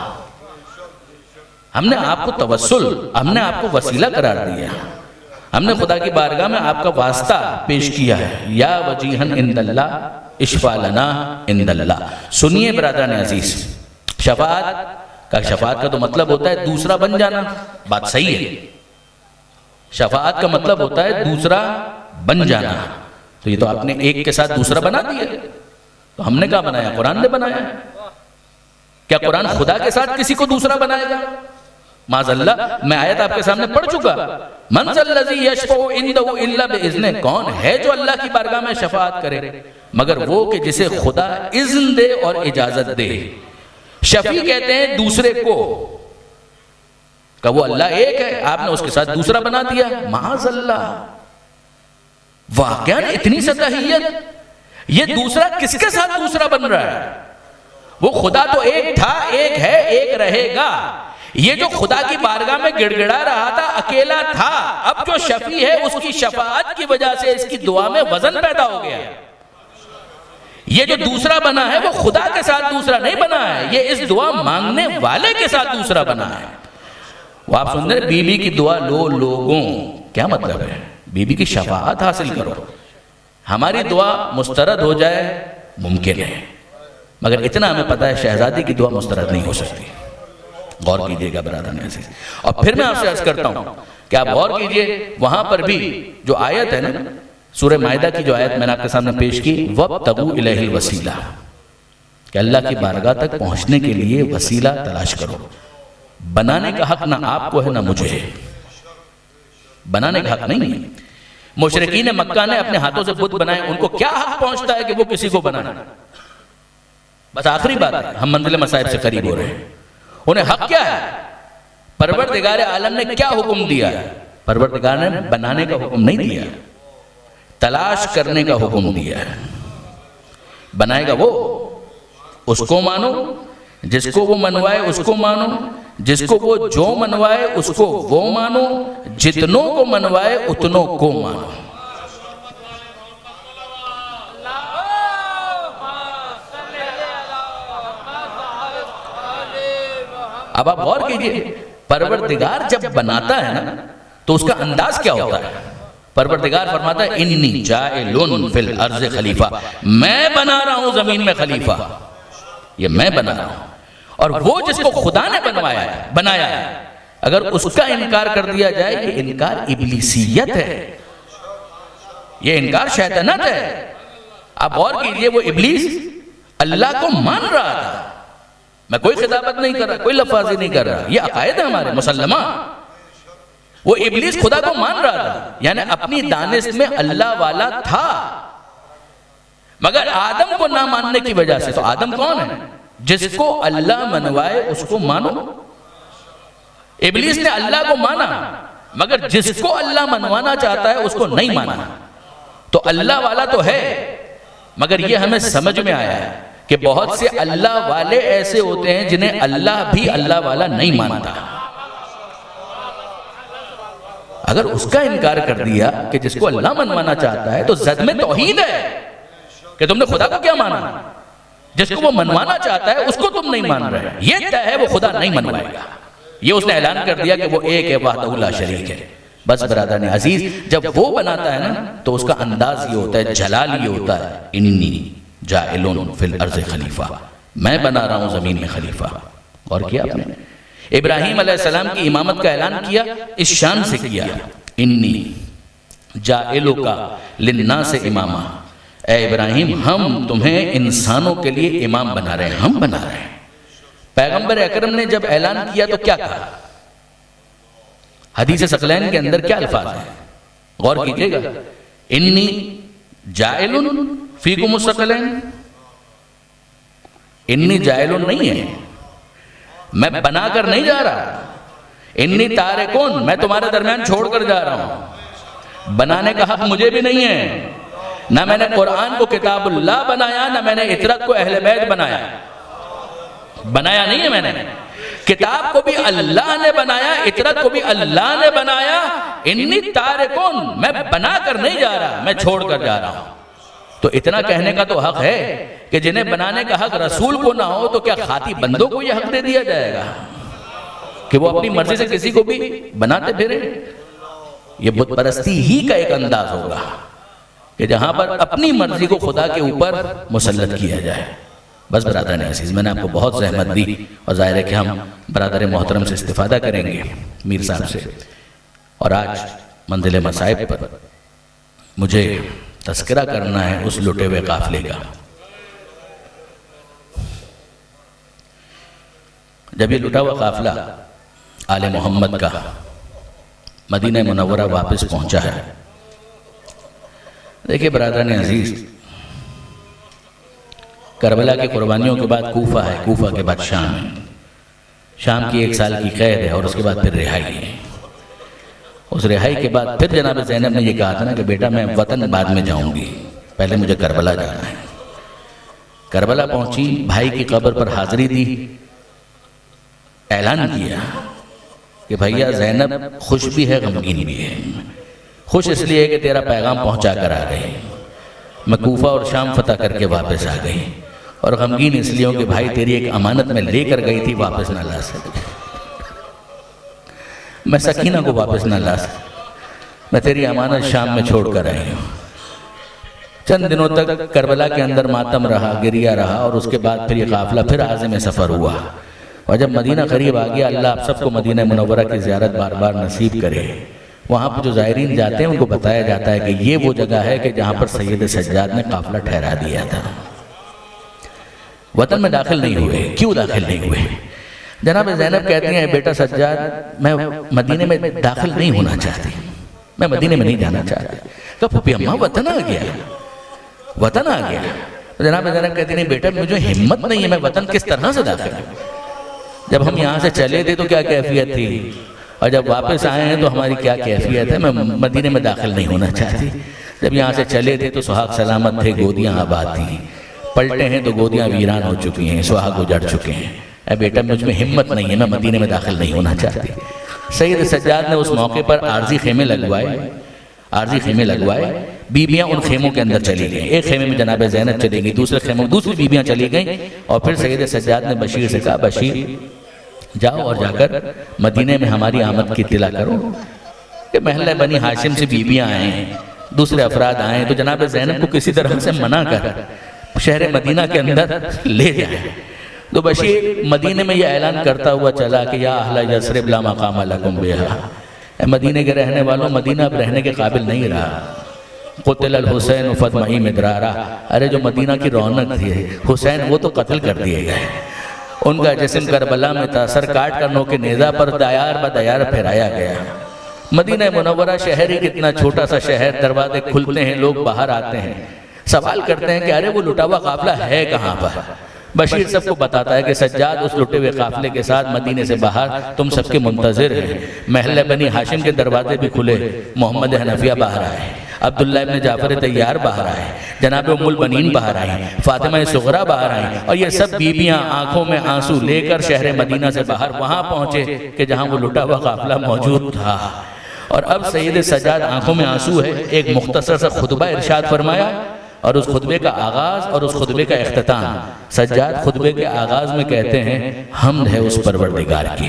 ہم نے آپ کو توسل، ہم نے آپ کو وسیلہ قرار دیا، ہم نے خدا کی بارگاہ میں آپ کا واسطہ پیش کیا ہے، یا وجیہن عند اللہ اشفع لنا عند اللہ۔ سنیے برادران عزیز، شفاعت کا تو مطلب ہوتا ہے دوسرا بن جانا، بات صحیح ہے۔ شفاعت کا مطلب ہوتا ہے دوسرا بن جانا، تو یہ تو آپ نے ایک کے ساتھ دوسرا بنا دیا۔ تو ہم نے کہا بنایا؟ قرآن نے بنایا۔ کیا قرآن خدا کے ساتھ کسی کو دوسرا بنائے گا؟ معاذ اللہ، میں آیت آپ کے سامنے پڑھ چکا، من ذا الذی یشفع عنده الا باذنہ، کون ہے جو اللہ کی بارگاہ میں شفاعت کرے مگر وہ کہ جسے خدا اذن دے اور اجازت دے۔ شفیع کہتے ہیں دوسرے کو، کہ وہ اللہ ایک ہے، آپ نے اس کے ساتھ دوسرا بنا دیا، معاذ اللہ۔ واقعاً اتنی سطحیت، یہ دوسرا کس کے ساتھ دوسرا بن رہا ہے؟ وہ خدا تو ایک تھا، ایک ہے، ایک رہے گا۔ یہ جو خدا کی بارگاہ میں گڑ گڑا رہا تھا اکیلا تھا، اب جو شفیع ہے اس کی شفاعت کی وجہ سے اس کی دعا میں وزن پیدا ہو گیا۔ یہ جو دوسرا بنا ہے وہ خدا کے ساتھ دوسرا نہیں بنا ہے، یہ اس دعا مانگنے والے کے ساتھ دوسرا بنا ہے۔ وہ آپ سن رہے بی بی کی دعا لو لوگوں، کیا مطلب ہے؟ بی بی کی شفاعت حاصل کرو۔ ہماری دعا مسترد ہو جائے ممکن ہے، مگر اتنا ہمیں پتا ہے شہزادی کی دعا مسترد نہیں ہو سکتی۔ غور کیجئے گا برادران عزیز۔ اور پھر میں آپ سے عرض کرتا ہوں کہ آپ غور کیجئے، وہاں پر بھی جو آیت ہے نا سورہ مائدہ کی جو آیت میں نے آپ کے سامنے پیش کی، وَابْتَغُوا إِلَيْهِ الْوَسِيلَةَ، کہ اللہ کی بارگاہ تک پہنچنے کے لیے وسیلہ تلاش کرو۔ بنانے کا حق نہ آپ کو ہے نہ مجھے ہے، بنانے کا حق نہیں ہے۔ مشرکین مکہ نے اپنے ہاتھوں سے بت بنائے، ان کو کیا حق پہنچتا ہے کہ وہ کسی کو بنانا؟ بس آخری بات ہے، ہم منزل مصائب سے قریب ہو رہے ہیں۔ انہیں حق کیا ہے؟ پروردگار عالم نے کیا حکم دیا ہے؟ پروردگار نے بنانے کا حکم نہیں دیا، تلاش کرنے کا حکم دیا ہے۔ بنائے گا وہ، اس کو مانو، جس کو وہ منوائے اس کو مانو، جس کو وہ جو منوائے اس کو وہ مانو، جتنوں کو منوائے اتنوں کو مانو۔ اب آپ غور کیجئے، پروردگار جب بناتا ہے نا تو اس کا انداز کیا ہوتا ہے؟ پروردگار فرماتا ہے انی جائلن فی الارض خلیفہ، میں بنا رہا ہوں زمین میں خلیفہ، یہ میں بنا رہا ہوں۔ اور وہ جس کو خدا نے بنایا ہے، اگر اس کا انکار کر دیا جائے، یہ انکار ابلیسیت ہے، یہ انکار شیطنت ہے۔ آپ غور کیجئے، وہ ابلیس اللہ کو مان رہا تھا۔ میں کوئی خطابت نہیں کر رہا، کوئی لفاظی نہیں کر رہا، یہ عقائد ہے ہمارے مسلمہ۔ وہ ابلیس خدا کو مان رہا تھا، یعنی اپنی دانش میں اللہ والا تھا، مگر آدم کو نہ ماننے کی وجہ سے۔ تو آدم کون ہے؟ جس کو اللہ منوائے اس کو مانو۔ ابلیس نے اللہ کو مانا، مگر جس کو اللہ منوانا چاہتا ہے اس کو نہیں مانا۔ تو اللہ والا تو ہے، مگر یہ ہمیں سمجھ میں آیا ہے کہ بہت سے اللہ والے ایسے ہوتے ہیں جنہیں اللہ بھی اللہ والا نہیں مانتا۔ اگر اس کا انکار کر دیا کہ جس کو اللہ منوانا چاہتا ہے، تو زد میں توحید ہے کہ تم نے خدا کو کیا مانا؟ جس کو وہ منوانا چاہتا ہے اس کو تم نہیں مان رہے، یہ طے ہے وہ خدا نہیں منوائے گا۔ یہ اس نے اعلان کر دیا کہ وہ ایک ہے، وحدہ لا شریک ہے۔ بس برادران عزیز، جب وہ بناتا ہے نا تو اس کا انداز یہ ہوتا ہے، جلال یہ ہوتا ہے، انی جائلن فی الارض خلیفہ، میں بنا رہا ہوں زمین میں خلیفہ۔ اور کیا آپ نے ابراہیم علیہ السلام کی امامت کا اعلان کیا، اس شان سے کیا، انی جائلک للناس اماما، اے ابراہیم ہم تمہیں انسانوں کے لیے امام بنا رہے ہیں، ہم بنا رہے ہیں۔ پیغمبر اکرم نے جب اعلان کیا تو کیا کہا؟ حدیث ثقلین کے اندر کیا الفاظ ہیں؟ غور کیجئے گا، انی جائلن فیکم الثقلین، انی جائلن نہیں ہے، میں بنا کر نہیں جا رہا، انی تارکون، میں تمہارے درمیان چھوڑ کر جا رہا ہوں۔ بنانے کا حق مجھے بھی نہیں ہے، نہ میں نے قرآن کو کتاب اللہ بنایا، نہ میں نے اطرت کو اہل بیت بنایا، بنایا نہیں ہے میں نے۔ کتاب کو بھی اللہ نے بنایا، اطرت کو بھی اللہ نے بنایا، انی تارکون، میں بنا کر نہیں جا رہا، میں چھوڑ کر جا رہا ہوں۔ تو اتنا کہنے کا تو حق ہے کہ جنہیں بنانے کا حق رسول کو نہ ہو تو کیا خاطی بندوں کو یہ حق دے دیا جائے گا کہ وہ اپنی مرضی سے کسی کو بھی بناتے پھرے؟ یہ بت پرستی ہی کا ایک انداز ہوگا کہ جہاں پر اپنی مرضی کو خدا کے اوپر مسلط کیا جائے۔ بس برادران عزیز، میں نے آپ کو بہت زحمت دی، اور ظاہر ہے کہ ہم برادر محترم سے استفادہ کریں گے، میر صاحب سے۔ اور آج منزل مصائب پر مجھے تذکرہ کرنا ہے اس لٹے ہوئے قافلے کا۔ جب یہ لٹا ہوا قافلہ آل محمد کا مدینہ منورہ واپس پہنچا ہے، دیکھیں برادران عزیز، کربلا کی قربانیوں کے بعد کوفہ ہے، کوفہ کے بعد شام ہے، شام کی 1 سال کی قید ہے، اور اس کے بعد پھر رہائی ہے۔ اس رہائی کے بعد پھر جناب زینب نے یہ کہا تھا نا کہ بیٹا میں وطن بعد میں جاؤں گی، پہلے مجھے کربلا جانا ہے۔ کربلا پہنچی، بھائی کی قبر پر حاضری دی، اعلان کیا کہ بھائیا زینب خوش بھی ہے غمگین بھی ہے۔ خوش اس لیے کہ تیرا پیغام پہنچا کر آ گئی، میں کوفہ اور شام فتح کر کے واپس آ گئی، اور غمگین اس لیے کہ بھائی تیری ایک امانت میں لے کر گئی تھی واپس نہ لا سکی، میں سکینہ کو واپس نہ لا سکی، میں تیری امانت شام میں چھوڑ کر آئی ہوں۔ چند دنوں تک کربلا کے اندر ماتم رہا، گریہ رہا، اور اس کے بعد پھر یہ قافلہ پھر عازم سفر ہوا، اور جب مدینہ قریب آ گیا، اللہ آپ سب کو مدینہ منورہ کی زیارت بار بار نصیب کرے۔ وہاں پر جو زائرین جاتے ہیں ان کو بتایا جاتا ہے کہ یہ وہ جگہ ہے کہ جہاں پر سید سجاد نے قافلہ ٹھہرا دیا تھا۔ وطن میں داخل نہیں ہوئے، کیوں داخل نہیں ہوئے؟ جناب زینب کہتی ہیں بیٹا سجاد میں مدینے میں داخل نہیں ہونا چاہتی، میں مدینے میں نہیں جانا چاہتی۔ کہا پھوپھی اماں وطن آ گیا، وطن آ گیا۔ جناب زینب کہتی نہیں بیٹا مجھے ہمت نہیں ہے، میں وطن کس طرح سے داخل ہوں؟ جب ہم یہاں سے چلے تھے تو کیا کیفیت تھی، اور جب واپس آئے ہیں تو ہماری کیا کیفیت ہے، میں مدینے میں داخل نہیں ہونا چاہتی۔ جب یہاں سے چلے تھے تو سہاگ سلامت تھے، گودیاں آباد تھیں، پلٹے ہیں تو گودیاں ویران ہو چکی ہیں، سہاگ اجڑ چکے ہیں۔ اے بیٹا مجھ میں ہمت نہیں ہے، میں مدینے میں داخل نہیں ہونا چاہتی۔ سید سجاد نے اس موقع پر عارضی خیمے لگوائے، بیبیاں ان خیموں کے اندر چلی گئیں۔ ایک خیمے میں جناب زینب چلی گئی، دوسرے خیمے میں دوسری بیبیاں چلی گئیں، اور پھر سید سجاد نے بشیر سے کہا بشیر جاؤ اور جا کر مدینے میں ہماری آمد کی اطلاع کرو کہ محلہ بنی ہاشم سے بیبیاں آئیں ہیں، دوسرے افراد آئیں، تو جناب زینب کو کسی طرح سے منع کر شہر مدینہ کے اندر لے جائیں۔ تو بشیر مدینے میں یہ اعلان کرتا ہوا چلا کہ یا اہل یثرب لا مقام لکم بہا، اے مدینے کے رہنے والوں مدینہ اب رہنے کے قابل نہیں رہا۔ قتل الحسین فدمعی مدرارا، ارے جو مدینہ کی رونق تھی حسین وہ تو قتل کر دیے گئے، ان کا جسم کربلا میں تھا، سر کاٹ کر نوک نیزہ پر دیار بدیار پھیرایا گیا۔ مدینہ منورہ شہر ہی کتنا چھوٹا سا شہر، دروازے کھلتے ہیں، لوگ باہر آتے ہیں، سوال کرتے ہیں کہ ارے وہ لٹا ہوا قافلہ ہے کہاں پر؟ بشیر سب کو بتاتا ہے کہ سجاد اس لٹے ہوئے قافلے کے ساتھ مدینے سے باہر تم سب کے منتظر ہیں۔ محلہ بنی ہاشم کے دروازے بھی کھلے، محمد حنفیہ باہر آئے، عبداللہ ابن جعفر طیار باہر آئے، جناب ام البنین باہر آئیں، فاطمہ صغریٰ باہر آئیں، اور یہ سب بیبیاں آنکھوں میں آنسو لے کر شہر مدینہ سے باہر وہاں پہنچے کہ جہاں وہ لٹا ہوا قافلہ موجود تھا۔ اور اب سید سجاد آنکھوں میں آنسو ہے، ایک مختصر سا خطبہ ارشاد فرمایا، اور اس خطبے کا آغاز اور اس خطبے کا اختتام سجاد خطبے کے آغاز میں کہتے ہیں حمد ہے اس پروردگار کی،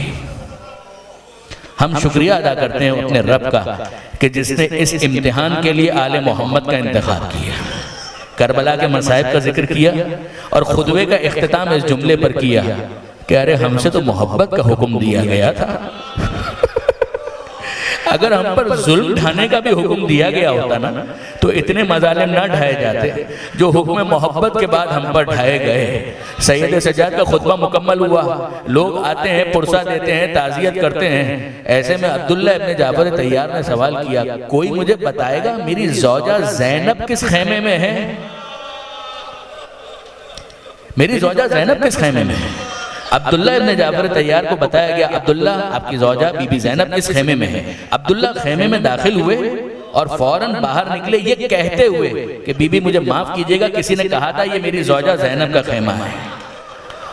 ہم شکریہ ادا کرتے ہیں اپنے رب کا کہ جس نے اس امتحان کے لیے آل محمد کا انتخاب کیا، کربلا کے مصائب کا ذکر کیا، اور خطبے کا اختتام اس جملے پر کیا کہ ارے ہم سے تو محبت کا حکم دیا گیا تھا، اگر ہم پر ظلم ڈھانے کا بھی حکم دیا گیا ہوتا نا تو اتنے مظالم نہ ڈھائے جاتے جو حکم محبت کے بعد ہم پر ڈھائے گئے۔ سید سجاد کا خطبہ مکمل ہوا، لوگ آتے ہیں، پرسہ دیتے ہیں، تعزیت کرتے ہیں۔ ایسے میں عبداللہ ابن جعفر طیار نے سوال کیا کوئی مجھے بتائے گا میری زوجہ زینب کس خیمے میں ہے؟ میری زوجہ زینب کس خیمے میں ہے؟ عبداللہ ابن جعفر طیار کو بتایا گیا عبداللہ آپ کی زوجہ بی بی زینب اس خیمے میں ہے۔ عبداللہ خیمے میں داخل ہوئے اور فوراً باہر نکلے یہ کہتے ہوئے کہ بی بی مجھے معاف کیجئے گا کسی نے کہا تھا یہ میری زوجہ زینب کا خیمہ ہے۔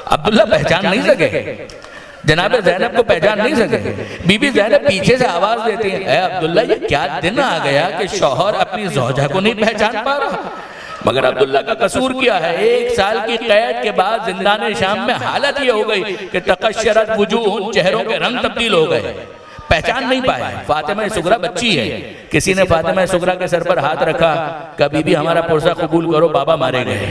عبداللہ پہچان نہیں سکے، جناب زینب کو پہچان نہیں سکے۔ بی بی زینب پیچھے سے آواز دیتی ہیں اے عبداللہ یہ کیا دن آ گیا کہ شوہر اپنی زوجہ کو نہیں پہچان پا رہا؟ مگر عبداللہ کا قصور کیا ہے؟ 1 سال کی قید کے بعد زندان شام میں حالت یہ ہو گئی کہ تقشرت وجوہ، چہروں کے رنگ تبدیل ہو گئے، پہچان نہیں پائے۔ فاطمہ صغریٰ بچی ہے، کسی نے فاطمہ صغریٰ کے سر پر ہاتھ رکھا کہ بی بی ہمارا پرسہ قبول کرو بابا مارے گئے،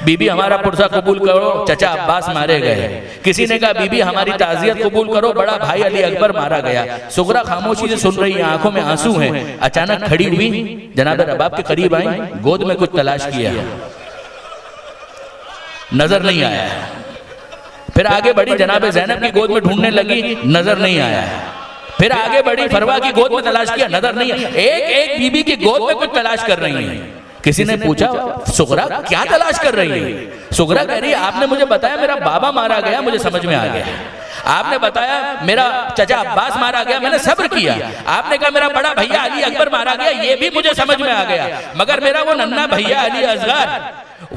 بی بی ہمارا پرسہ قبول کرو چچا عباس مارے گئے، کسی نے کہا بی بی ہماری تعزیت قبول کرو بڑا بھائی علی اکبر مارا گیا۔ صغریٰ خاموشی سے سن رہی ہیں، آنکھوں میں آنسو ہیں، اچانک کھڑی ہوئی جناب رباب کے قریب آئیں، گود میں کچھ تلاش کیا، نظر نہیں آیا، پھر آگے بڑھی جناب زینب کی گود میں ڈھونڈنے لگی، نظر نہیں آیا، پھر آگے بڑھی فروا کی گود میں تلاش کیا، نظر نہیں آیا، ایک ایک بی بی کی گود میں کچھ تلاش کر رہی ہیں۔ کسی نے پوچھا صغریٰ کیا تلاش کر رہی ہے؟ صغریٰ کہہ رہی ہے آپ نے مجھے بتایا میرا بابا مارا گیا، مجھے سمجھ میں آ گیا۔ آپ نے بتایا میرا چچا عباس مارا گیا، میں نے صبر کیا. آپ نے کہا میرا بڑا بھیا علی اکبر مارا گیا، یہ بھی مجھے سمجھ میں آ گیا، مگر میرا وہ ننھا بھیا علی اصغر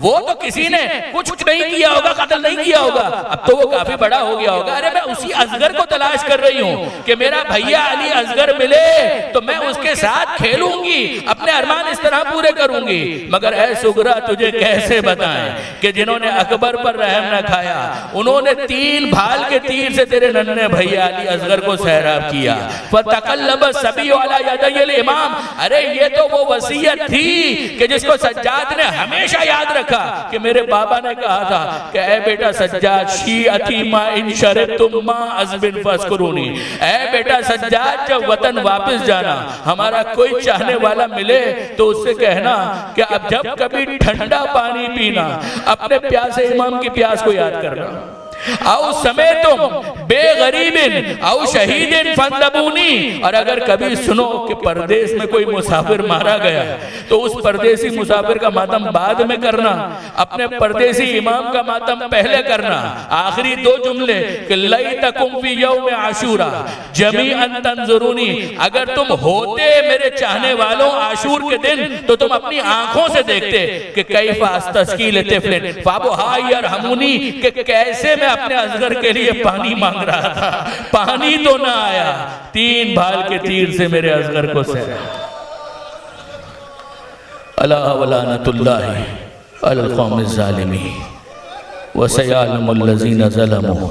وہ تو کسی نے کچھ نہیں کیا ہوگا، قتل نہیں کیا ہوگا، اب تو وہ کافی بڑا ہو گیا ہوگا. ارے میں اسی اصغر کو تلاش کر رہی ہوں کہ میرا بھیا علی اصغر ملے تو میں اس کے ساتھ کھیلوں گی، اپنے ارمان اس طرح پورے کروں گی. مگر اے سغرا تجھے کیسے بتائیں کہ جنہوں نے اکبر پر رحم نہ کھایا انہوں نے 3 بھال کے تیر سے تیرے ننھے بھیا علی اصغر کو سیراب کیا. فَتَقَلَّبَ الصَّبِيُّ عَلَى يَدَيِ الْإِمَامِ. ارے یہ تو وہ وصیت تھی کہ جس کو سجاد نے ہمیشہ یاد رکھا کہ میرے بابا نے کہا تھا کہ اے بیٹا سجاد شیعتی ما ان شربتم ما عذبن فاسکرونی. اے بیٹا سجاد جب وطن واپس جانا ہمارا کوئی چاہنے والا ملے تو اس سے کہنا کہ اب جب کبھی ٹھنڈا پانی پینا اپنے پیاسے امام کی پیاس کو یاد کرنا. او سمیتم بے غریب او شہید فندبونی. اور اگر کبھی سنو کہ پردیس میں کوئی مسافر مارا گیا تو اس پردیسی مسافر کا ماتم بعد میں کرنا، اپنے پردیسی امام کا ماتم پہلے کرنا. آخری 2 جملے کہ لیتکم فی یوم عاشورا جمیعا تنظرونی. اگر تم ہوتے میرے چاہنے والوں عاشور کے دن تو تم اپنی آنکھوں سے دیکھتے کہ کیف استسقی لطفل فابھا یرحمونی، کہ کیسے میں اپنے اصغر کے لیے پانی مانگ رہا تھا، پانی تو نہ آیا، 3 بھال کے تیر سے میرے اصغر کو سیرا. الا ولعنۃ اللہ علی القوم الظالمین وسیعلم الذین ظلموا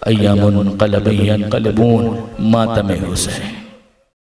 ای منقلب ینقلبون. ماتم حسین.